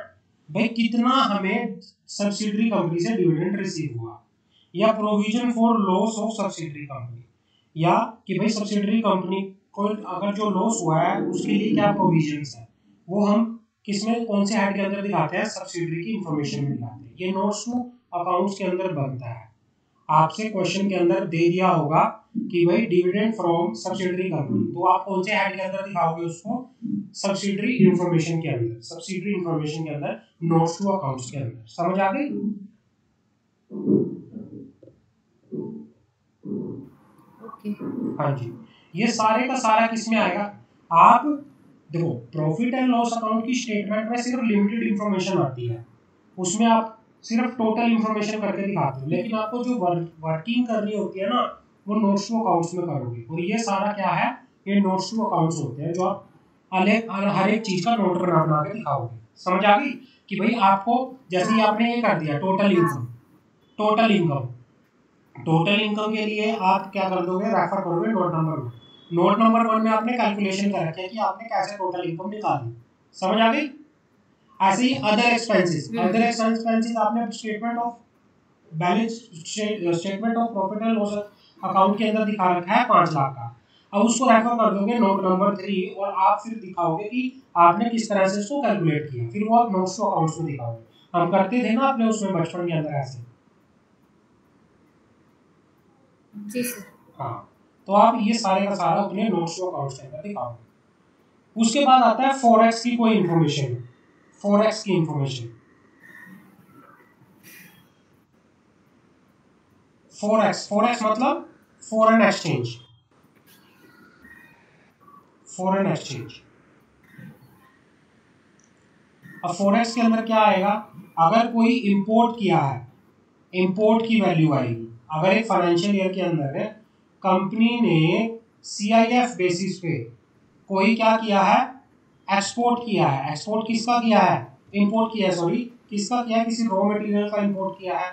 भाई कितना हमें सब्सिडरी कंपनी से डिविडेंड रिसीव हुआ, या provision for loss of subsidiary company, या कि भाई सब्सिडरी कंपनी को अगर जो लॉस हुआ है उसके लिए क्या प्रोविजंस है, वो हम किसमें, कौन से हेड के अंदर दिखाते हैं? सब्सिडरी की इंफॉर्मेशन में दिखाते हैं। ये नोट्स टू अकाउंट्स के अंदर बनता है। आपसे क्वेश्चन के अंदर दे दिया होगा कि भाई डिविडेंड फ्रॉम सब्सिडरी कंपनी, तो आप कौन से हेड के अंदर दिखाओगे उसको? सब्सिडरी इंफॉर्मेशन के अंदर, सब्सिडरी इंफॉर्मेशन के अंदर, नोट्स टू अकाउंट्स के अंदर। समझ आ गई? हाँ जी। ये सारे का सारा किसमें आएगा? आप देखो, प्रॉफिट एंड लॉस अकाउंट की स्टेटमेंट में सिर्फ लिमिटेड इंफॉर्मेशन आती है, उसमें आप सिर्फ टोटल इंफॉर्मेशन करके दिखाते हो, लेकिन आपको जो वर्किंग करनी होती है ना, वो नोट्स टू अकाउंट्स में करोगे। और ये सारा क्या है? ये नोट्स टू अकाउंट्स होते हैं, जो आप हर एक चीज का नोट बना बना के दिखाओगे। समझ आ गई? कि भाई आपको जैसे ही आपने ये कर दिया total income, total income, total income के लिए आप क्या कर दोगे? रेफर करोगे नोट नंबर 1। नोट नंबर 1 में आपने कैलकुलेशन कर रखा है कि आपने कैसे टोटल इनकम निकाली। समझ आ गई? ऐसे ही अदर एक्सपेंसेस, अदर एक्सपेंसेस आपने statement of balance, statement of profit and loss account के अंदर दिखा रखा है 5 लाख का। अब उसको रेफर कर दोगे नोट नंबर 3, और आप फिर दिखाओगे कि आपने किस तरह से इसको कैलकुलेट किया, फिर वो आप नोट्स टू अकाउंट्स में दिखाओगे। हम करते थे ना अपने उसमें बचपन के अंदर ऐसे।
जी सर।
हाँ, तो आप ये सारे का सारा अपने नोट्स टू अकाउंट्स के अंदर दिखाओगे। उसके बाद आता है फॉरेक्स की कोई इंफॉर्मेशन, फॉरेक्स की इंफॉर्मेशन। फॉरेक्स मतलब फॉरेन एक्सचेंज, फॉरेन एक्सचेंज। अब फॉरेक्स के अंदर क्या आएगा? अगर कोई इंपोर्ट किया है, इंपोर्ट की वैल्यू आएगी। अगर एक फाइनेंशियल ईयर के अंदर है, कंपनी ने CIF बेसिस पे कोई क्या किया है? एक्सपोर्ट किया है। एक्सपोर्ट किसका किया है? इंपोर्ट किया है, सॉरी, किसका किया है? किसी रॉ मटेरियल का इंपोर्ट किया है,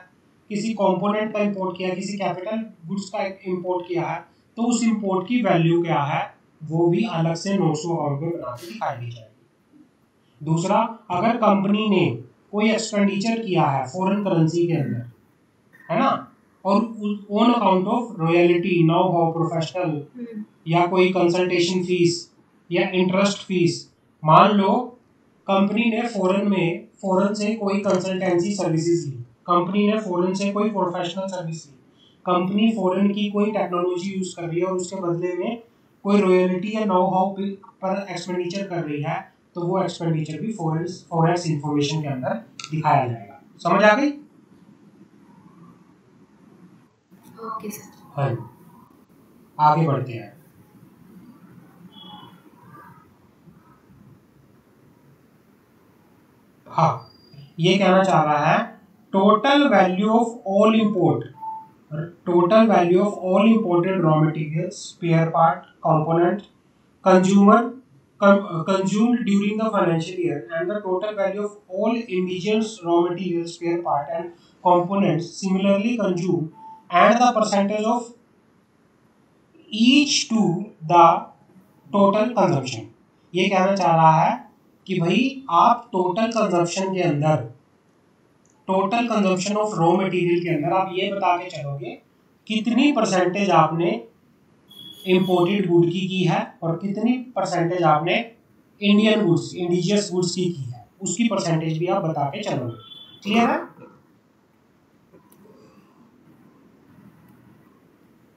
किसी कंपोनेंट का इंपोर्ट किया है, किसी कैपिटल गुड्स का इंपोर्ट किया है, तो उस इंपोर्ट की वैल्यू क्या है, वो भी अलग से नोट्स टू अकाउंट में बना के दिखाई दी जाएगी। दूसरा, अगर कंपनी ने कोई एक्सपेंडिचर किया है फॉरेन करेंसी के अंदर, है ना, और on account of royalty, now how professional, या कोई कंसल्टेशन फीस या इंटरेस्ट फीस। मान लो कंपनी ने फॉरेन से कोई कंसल्टेंसी सर्विसेज ली, कंपनी ने फॉरेन से कोई प्रोफेशनल सर्विस ली, कंपनी फॉरेन की कोई टेक्नोलॉजी यूज कर रही है और उसके बदले में कोई रॉयल्टी या नो हाउ पर एक्सपेंडिचर कर रही है, तो वो एक्सपेंडिचर भी फॉरेक्स इंफॉर्मेशन के अंदर दिखाया जाएगा। समझ आ गई?
Okay sir.
हाँ, आगे बढ़ते हैं। हाँ, ये कहना चाह रहा है total value of all imported raw materials, spare part, component, consumed during the financial year, and the total value of all indigenous raw materials, spare part, and components similarly consumed, and the percentage of each to the total consumption। ये कहना चाह रहा है कि भाई आप total consumption of raw material के अंदर आप ये बता के चलोगे कितनी परसेंटेज आपने इंपोर्टेड गुड की है और कितनी परसेंटेज आपने इंडिजियस गुड्स की है, उसकी परसेंटेज भी आप बता के चलोगे। क्लियर है?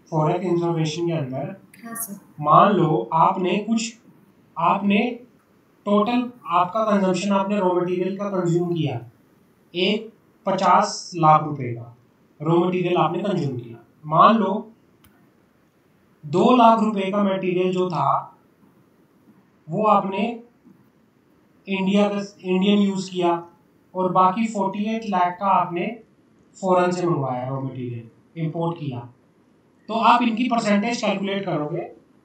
फॉरेक्स इंफॉर्मेशन के अंदर मान लो आपने टोटल आपका कंजम्पशन, आपने रॉ मटेरियल का कंज्यूम किया, एक 50 लाख रुपए का रॉ मटेरियल आपने कंज्यूम किया। मान लो 2 लाख रुपए का मटेरियल जो था वो आपने इंडियन यूज किया और बाकी 48 लाख का आपने फॉरेन से मंगवाया, रॉ मटेरियल इंपोर्ट किया। तो आप इनकी परसेंटेज कैलकुलेट करोगे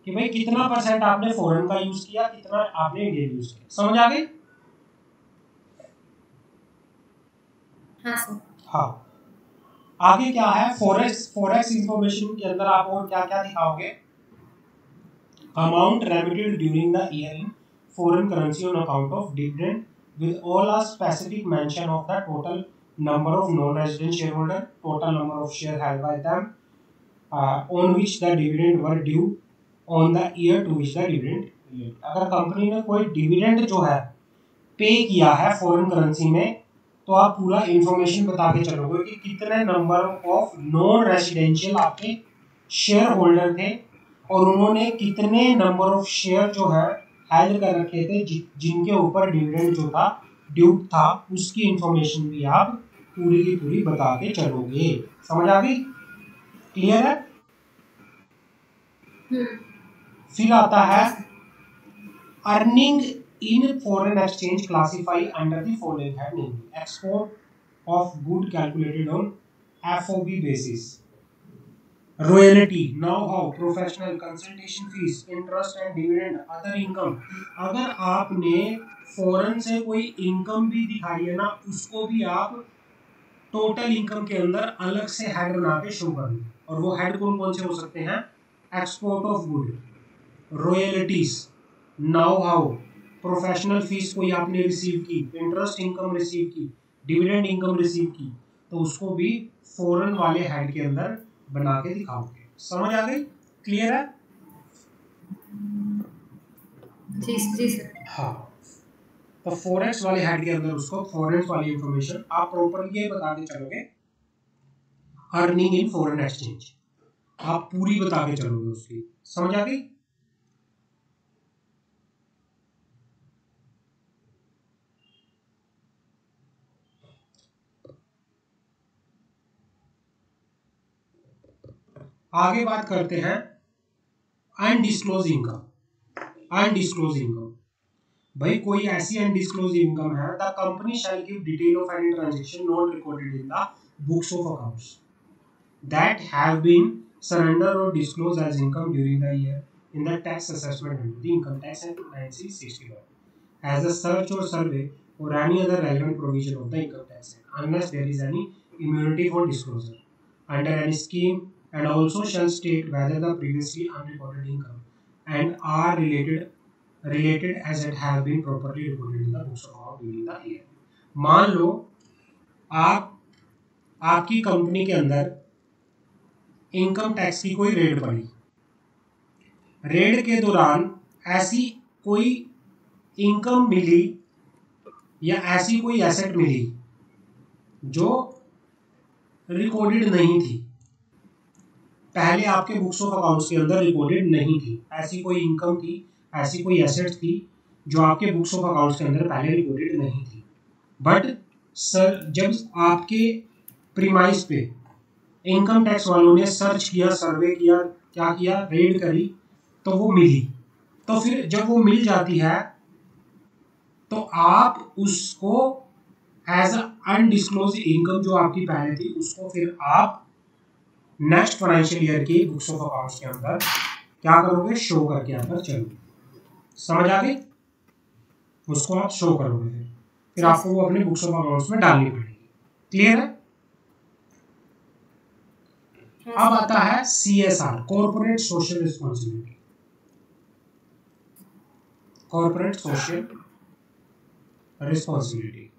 कि भाई कितना परसेंट आपने फॉरेन का यूज किया, कितना आपने इंडियन यूज किया। समझ आ गई?
हाँ सर।
हाँ, आगे क्या है? फॉरेक्स इंफॉर्मेशन के अंदर आप और क्या क्या दिखाओगे? Amount remitted during the year in foreign currency on account of dividend with all a specific mention of the total number of non-resident shareholder, total number of share held by them, on which the dividend were due on the year to which the dividend related। अगर कंपनी ने कोई डिविडेंड जो है पे किया है फॉरेन करेंसी में, तो आप पूरा इंफॉर्मेशन बता के चलोगे कि कितने नंबर ऑफ नॉन रेसिडेंशियल आपके शेयर होल्डर थे और उन्होंने कितने नंबर ऑफ शेयर जो है हेल्ड कर रखे थे जिनके ऊपर डिविडेंड जो था ड्यू था, उसकी इंफॉर्मेशन भी आप पूरी की पूरी बता के चलोगे। समझ आ गई? क्लियर है? फिर आता है earning in foreign exchange classify under the following head, namely export of good calculated on FOB basis, royalty, know how, professional, consultation fees, interest and dividend, other income. अगर आपने फॉरेन से कोई इनकम भी दिखाई है ना, उसको भी आप टोटल इनकम के अंदर अलग से हेड बना के शो कर दें। और वो हेड कौन कौन से हो सकते हैं? Export of good, royalties, know how, professional fees कोई आपने रिसीव की, इंटरेस्ट इनकम रिसीव की, डिविडेंड इनकम रिसीव की, तो उसको भी फॉरेन वाले हेड के अंदर बना के दिखाओगे। समझ आ गई? क्लियर है?
जी सर।
हाँ, तो फॉरेक्स वाले हेड के अंदर उसको फॉरेक्स वाली इंफॉर्मेशन आप प्रॉपरली ये बता के चलोगे। अर्निंग इन फॉरेन एक्सचेंज आप पूरी बता के चलोगे उसकी। समझ आ गई? आगे बात करते हैं अनडिस्क्लोज इनकम। भाई कोई ऐसी अनडिस्क्लोज इनकम है, the company shall give detail of any transaction not recorded in the books of accounts that have been surrendered or disclosed as income during the year in the tax assessment under the Income Tax Act 1961 as a search or survey or any other relevant provision of the Income Tax Act, unless there is any immunity for disclosure under any scheme, and also shall state whether the previously unreported income and are related as it have been properly recorded in the books of account during the year। मान लो आपकी कंपनी के अंदर इनकम टैक्स की कोई रेड पड़ी, रेड के दौरान ऐसी कोई इनकम मिली या ऐसी कोई एसेट मिली जो रिकॉर्डेड नहीं थी, पहले आपके बुक्स ऑफ अकाउंट्स के अंदर रिकॉर्डेड नहीं थी, ऐसी कोई इनकम थी, ऐसी कोई एसेट थी जो आपके बुक्स ऑफ अकाउंट्स के अंदर पहले रिकॉर्डेड नहीं थी। बट सर जब आपके प्रीमाइस पे इनकम टैक्स वालों ने सर्च किया, सर्वे किया, क्या किया, रेड करी, तो वो मिली। तो फिर जब वो मिल जाती है तो आप उसको एज अनडिस्क्लोज इनकम जो आपकी पहले थी उसको फिर आप नेक्स्ट फाइनेंशियल ईयर की बुक्स ऑफ अकाउंट्स के अंदर क्या करोगे, शो करके यहाँ पर चलोगे। समझ आ गई? उसको आप शो करोगे, फिर आपको वो अपने बुक्स ऑफ अकाउंट्स में डालनी पड़ेगी। क्लियर है? अब आता है CSR, corporate social responsibility. Corporate social responsibility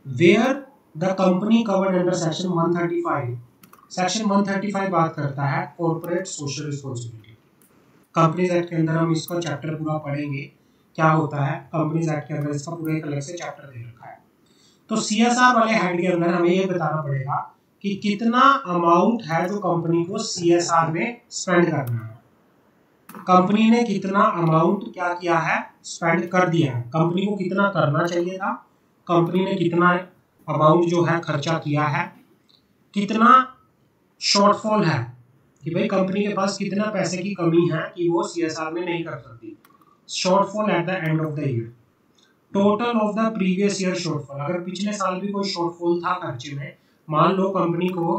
where the company covered under section 135, section 135 बात करता है corporate social responsibility. Companies act के अंदर हम इसका चैप्टर पूरा पढ़ेंगे, क्या होता है कंपनीज एक्ट के अंदर, इसका पूरा एक अलग से चैप्टर दे रखा है। तो CSR वाले हेड के अंदर हमें ये बताना पड़ेगा कि कितना अमाउंट है जो कंपनी को CSR में स्पेंड करना है। कंपनी ने कितना अमाउंट क्या किया है, स्पेंड कर दिया है। कंपनी को कितना करना चाहिए था, कंपनी ने कितना अमाउंट जो है खर्चा किया है, कितना शॉर्टफॉल है कि भाई कंपनी के पास कितना पैसे की कमी है कि वो CSR में नहीं कर सकती। Shortfall at the end of the year, total of the previous year shortfall, अगर पिछले साल भी कोई शॉर्टफॉल था खर्चे में, मान लो कंपनी को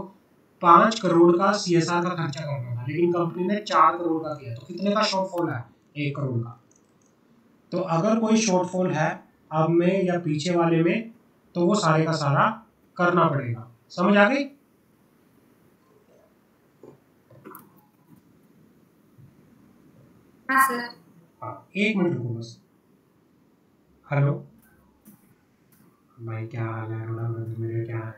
5 करोड़ का CSR का खर्चा करना था लेकिन कंपनी ने 4 करोड़ का किया, तो कितने का शॉर्टफॉल है, 1 करोड़ का। तो अगर कोई शॉर्टफॉल है अब में या पीछे वाले में, तो वो सारे का सारा करना पड़ेगा। समझ आ गई?
हाँ सर।
हाँ, 1 मिनट रुको बस। हेलो भाई, क्या हाल है? रोड़ा मेरे क्या है?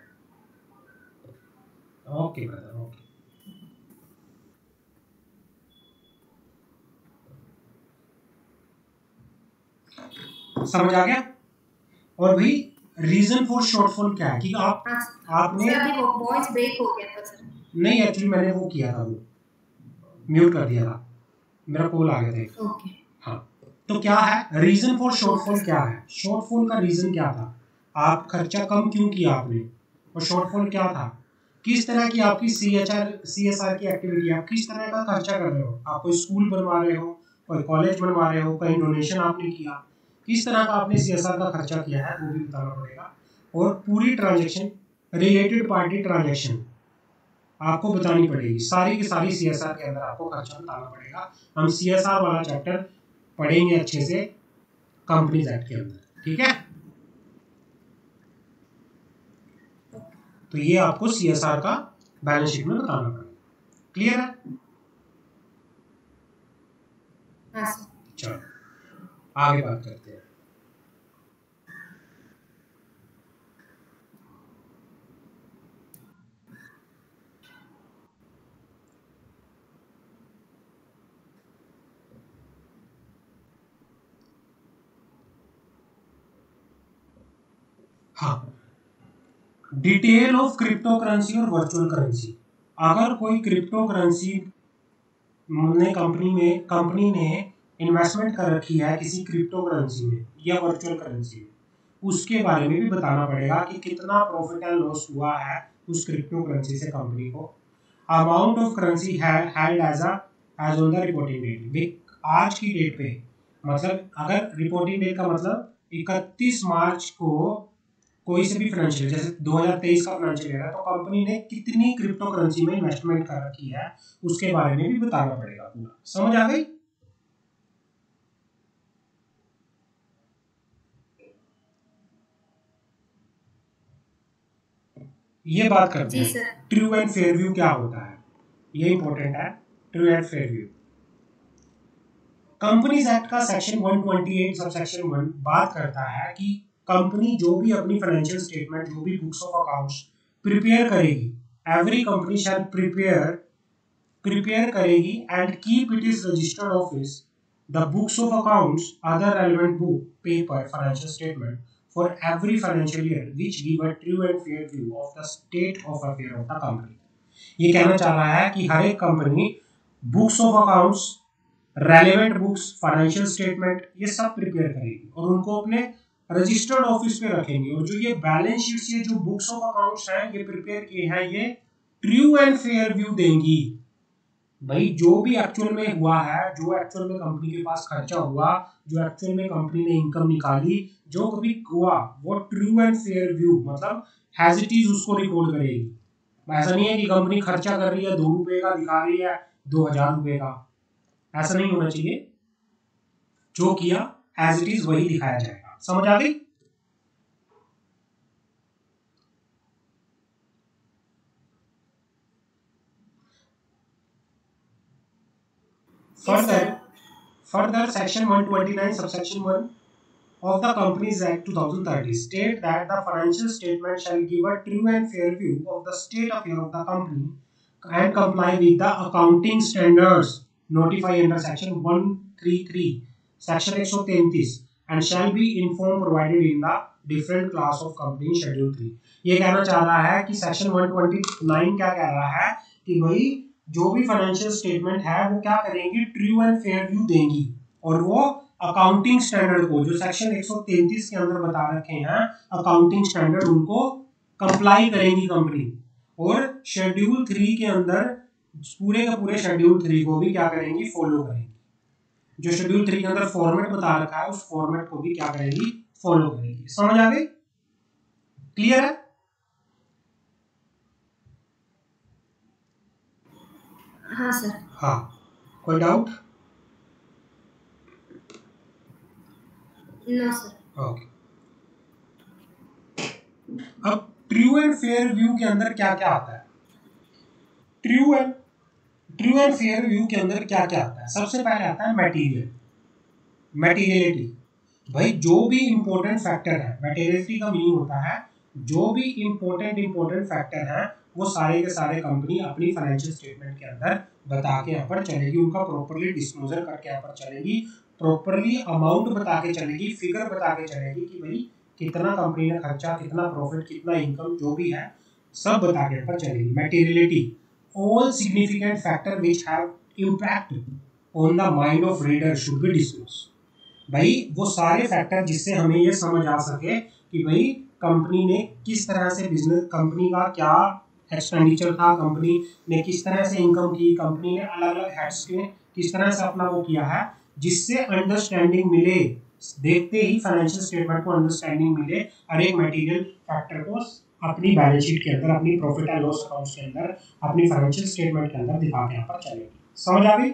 Okay brother, okay. समझ आ गया? और भाई रीजन फॉर शॉर्टफॉल क्या है कि आपने
अभी वो वॉइस ब्रेक हो गया था सर।
नहीं, एक्चुअली मैंने वो किया था, वो म्यूट कर दिया था, मेरा कॉल आ गया था।
ओके।
हाँ, तो क्या है रीजन फॉर शॉर्टफॉल? क्या है शॉर्टफॉल का रीजन? क्या था, आप खर्चा कम क्यों किया आपने, और शॉर्टफॉल क्या था, किस तरह की आपकी CSR की एक्टिविटी, आप किस तरह का खर्चा कर रहे हो, आप कोई स्कूल बनवा रहे हो, कोई कॉलेज बनवा रहे हो, कहीं डोनेशन आपने किया, किस तरह का आपने CSR का खर्चा किया है वो भी बताना पड़ेगा। और पूरी ट्रांजेक्शन, रिलेटेड पार्टी ट्रांजेक्शन आपको बतानी पड़ेगी, सारी की सारी CSR के अंदर आपको खर्चा बताना पड़ेगा। हम CSR वाला चैप्टर पढ़ेंगे अच्छे से कंपनीज एक्ट के अंदर, ठीक है? तो ये आपको CSR का बैलेंस शीट में बताना पड़ेगा। क्लियर है?
हाँ सर।
चलो आगे बात करते हैं। हाँ, डिटेल ऑफ क्रिप्टो करेंसी और वर्चुअल करेंसी। अगर कोई क्रिप्टो करेंसी ने कंपनी ने इन्वेस्टमेंट कर रखी है किसी क्रिप्टो करेंसी में या वर्चुअल करेंसी में, उसके बारे में भी बताना पड़ेगा कि कितना प्रॉफिट एंड लॉस हुआ है उस क्रिप्टो करेंसी से कंपनी को। Amount of currency held as on the reporting date, आज की डेट पे, मतलब अगर रिपोर्टिंग डेट का मतलब 31 मार्च को कोई से भी फाइनेंशियल, जैसे 2023 का फाइनेंशियल ईयर है, तो कंपनी ने कितनी क्रिप्टो करेंसी में इन्वेस्टमेंट कर रखी है उसके बारे में भी बताना पड़ेगा पूरा। समझ आ गई? ये बात करते हैं ट्रू एंड फेयर व्यू क्या होता है, ये इंपॉर्टेंट है। True and fair view companies act का सेक्शन 128 सब सेक्शन 1 बात करता है कि कंपनी जो भी अपनी फाइनेंशियल स्टेटमेंट, जो भी बुक्स ऑफ अकाउंट्स प्रिपेयर करेगी, एवरी कंपनी शैल प्रिपेयर करेगी and keep it is registered office the books of accounts, other relevant book, paper, financial statement for every financial year which give a true and fair view of the state of affair of the company. ये कहना चाह रहा है कि हर एक company books of accounts, relevant books, financial statement ये सब प्रिपेयर करेगी और उनको अपने रजिस्टर्ड ऑफिस पे रखेंगे। और जो ये बैलेंस शीट्स, ये जो बुक्स ऑफ अकाउंट्स हैं ये प्रिपेयर किए हैं, ये ट्रू एंड फेयर व्यू देंगी। भाई जो भी एक्चुअल में हुआ है, जो एक्चुअल में कंपनी के पास खर्चा हुआ, जो एक्चुअल में कंपनी ने इनकम निकाली, जो कभी हुआ, वो ट्रू एंड फेयर व्यू मतलब हैज इट इज उसको रिकॉर्ड करेगी। ऐसा नहीं है कि कंपनी खर्चा कर रही है 2 रुपए का, दिखा रही है 2000 रुपए का, ऐसा नहीं होना चाहिए। जो किया एज इट इज वही दिखाया जाएगा। समझ आ गई? Further, Section 129, Subsection 1 of the Companies Act 2030 state that the financial statement shall give a true and fair view of the state affair of the company and comply with the accounting standards notified under Section 133, Section 133 and shall be informed provided in the different class of company Schedule 3. ये कहना चाह रहा है कि Section 129 क्या कह रहा है कि भाई जो भी फाइनेंशियल स्टेटमेंट है वो क्या करेंगी, ट्रू एंड फेयर व्यू देंगी और वो अकाउंटिंग स्टैंडर्ड को जो सेक्शन 133 के अंदर बता रखे हैं अकाउंटिंग स्टैंडर्ड, उनको कंप्लाई करेंगी कंपनी। और शेड्यूल 3 के अंदर पूरे का पूरे शेड्यूल 3 को भी क्या करेंगी, फॉलो करेंगी। जो शेड्यूल 3 के अंदर फॉर्मेट बता रखा है उस फॉर्मेट को भी क्या करेंगी, फॉलो करेंगी। समझ आ गई? क्लियर है?
हाँ सर।
हाँ, कोई डाउट?
No sir.
ओके। अब ट्रू एंड फेयर व्यू के अंदर क्या क्या आता है? ट्रू एंड फेयर व्यू के अंदर क्या क्या आता है? सबसे पहले आता है मटेरियलिटी। भाई जो भी इंपॉर्टेंट फैक्टर है, मटेरियलिटी का मीनिंग होता है जो भी इंपॉर्टेंट फैक्टर है वो सारे के सारे कंपनी अपनी फाइनेंशियल स्टेटमेंट के अंदर बता के यहाँ पर चलेगी, उनका प्रॉपर्ली डिस्क्लोजर करके यहाँ पर चलेगी, प्रॉपर्ली अमाउंट बता के चलेगी, फिगर बता के चलेगी कि भाई कितना कंपनी ने खर्चा, कितना प्रॉफिट, कितना इनकम, जो भी है सब बता के यहाँ पर चलेगी। Materiality, all significant factor which have impact on the mind of reader should be disclosed। भाई वो सारे फैक्टर जिससे हमें ये समझ आ सके कि भाई कंपनी ने किस तरह से बिजनेस, कंपनी का क्या एक्सपेंडिचर था, कंपनी ने किस तरह से इनकम की, कंपनी ने अलग अलग हेड्स के किस तरह से अपना वो किया है, जिससे अंडरस्टैंडिंग मिले, देखते ही फाइनेंशियल स्टेटमेंट को अंडरस्टैंडिंग मिले, हर एक मटेरियल फैक्टर को अपनी बैलेंस शीट के अंदर, अपनी प्रॉफिट एंड लॉस अकाउंट के अंदर, अपनी फाइनेंशियल स्टेटमेंट के अंदर दिखा के यहाँ पर चलेगी। समझ आ गई?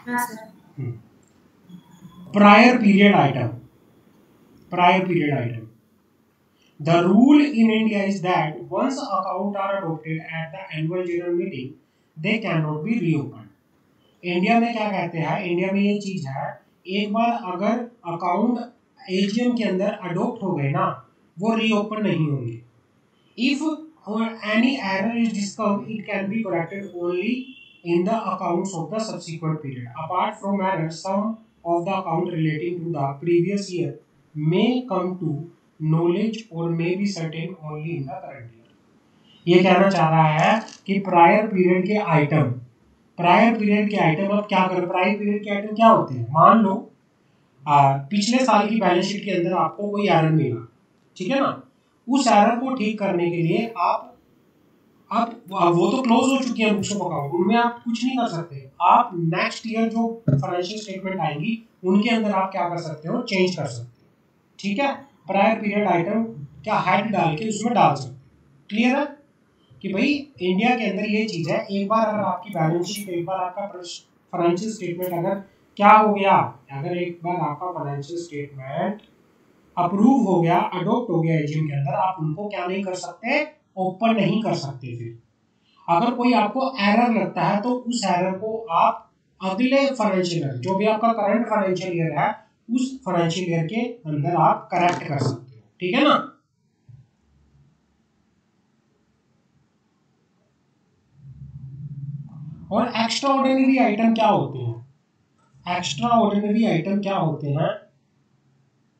हाँ sir.
Prior period item. The rule in India is that once accounts are adopted at the annual general meeting, they cannot be reopened. India में क्या कहते हैं, इंडिया में ये चीज है, एक बार अगर अकाउंट एजीएम के अंदर अडॉप्ट हो गए ना, वो रीओपन नहीं होंगे। If any error is discovered, it can be corrected only in the accounts of the subsequent period. Apart from errors, some of the account relating to the previous year may come to knowledge or may be certain only in the current year. ये कहना चाह रहा है कि प्रायर पीरियड के आइटम, अब क्या कर, प्रायर पीरियड के आइटम क्या होते हैं? मान लो पिछले साल की बैलेंस शीट के अंदर आपको कोई एरर मिला, ठीक है ना, उस एरर को ठीक करने के लिए आप वो तो क्लोज हो चुकी है बुक्स ऑफ अकाउंट, उनमें आप कुछ नहीं कर सकते। आप नेक्स्ट ईयर जो फाइनेंशियल स्टेटमेंट आएंगी उनके अंदर आप क्या कर सकते हो, चेंज कर सकते हो। ठीक है, प्रायर पीरियड आइटम क्या हेड डाल के उसमें डाल सकते हो। क्लियर है कि भाई इंडिया के अंदर ये चीज है, एक बार अगर आपकी बैलेंस शीट, एक बार आपका फाइनेंशियल स्टेटमेंट अगर क्या हो गया, अगर एक बार आपका फाइनेंशियल स्टेटमेंट अप्रूव हो गया, अडॉप्ट हो गया एजीएम के अंदर, आप उनको क्या नहीं कर सकते, ओपन नहीं कर सकते। फिर अगर कोई आपको एरर लगता है तो उस एरर को आप अगले फाइनेंशियल ईयर, जो भी आपका करंट फाइनेंशियल ईयर है, उस फाइनेंशियल ईयर के अंदर आप करेक्ट कर सकते हो। ठीक है ना? और एक्स्ट्राऑर्डिनरी आइटम क्या होते हैं? एक्स्ट्रा ऑर्डिनरी आइटम क्या होते हैं?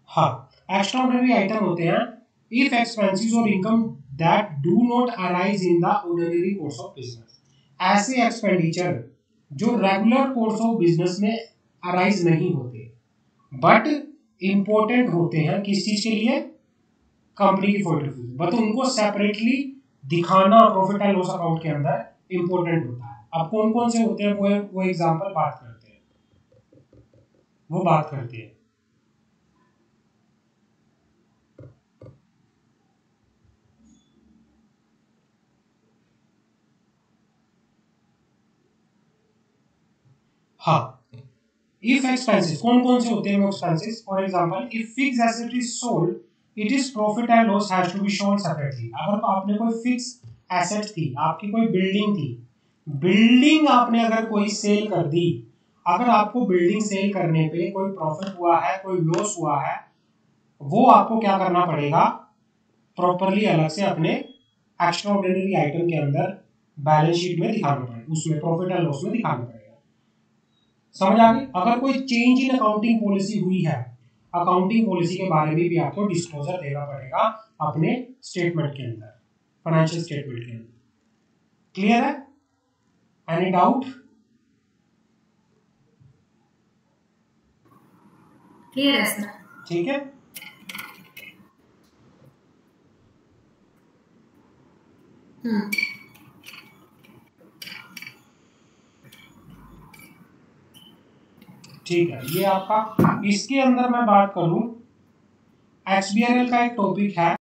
हाँ, एक्स्ट्रा ऑर्डिनरी आइटम होते हैं इफ एक्सपेंसेस और income that do not arise in the ordinary course of business. ऐसे एक्सपेंडिचर जो रेगुलर कोर्स ऑफ बिजनेस में अराइज नहीं होते बट इंपॉर्टेंट होते हैं किस चीज के लिए? कंपनी की पॉइंट ऑफ व्यू, बट उनको सेपरेटली दिखाना प्रॉफिट एंड लॉस अकाउंट के अंदर इंपॉर्टेंट होता है। अब कौन कौन से होते हैं वो एग्जांपल बात करते हैं, वो बात करते हैं। हाँ, इफ एक्सपेंसेस कौन कौन से होते हैं वो expenses? For example if fix asset is sold it is profit and loss has to be shown separately. अगर आपने कोई फिक्स एसेट थी, आपकी कोई बिल्डिंग थी, बिल्डिंग आपने अगर कोई सेल कर दी, अगर आपको बिल्डिंग सेल करने पे कोई प्रॉफिट हुआ है, कोई लॉस हुआ है, वो आपको क्या करना पड़ेगा? प्रॉपरली अलग से अपने एक्स्ट्रा ऑर्डिनरी आइटम के अंदर बैलेंस शीट में दिखाना पड़ेगा, उसमें प्रॉफिट एंड लॉस में दिखाना पड़ेगा। समझ आ गई? अगर कोई चेंज इन अकाउंटिंग पॉलिसी हुई है, अकाउंटिंग पॉलिसी के बारे में भी आपको डिस्क्लोजर देना पड़ेगा अपने स्टेटमेंट के अंदर, फाइनेंशियल स्टेटमेंट के अंदर। क्लियर है? Any doubt?
क्लियर है सर।
ठीक है, ठीक है। ये आपका, इसके अंदर मैं बात करूं, XBRL का एक टॉपिक है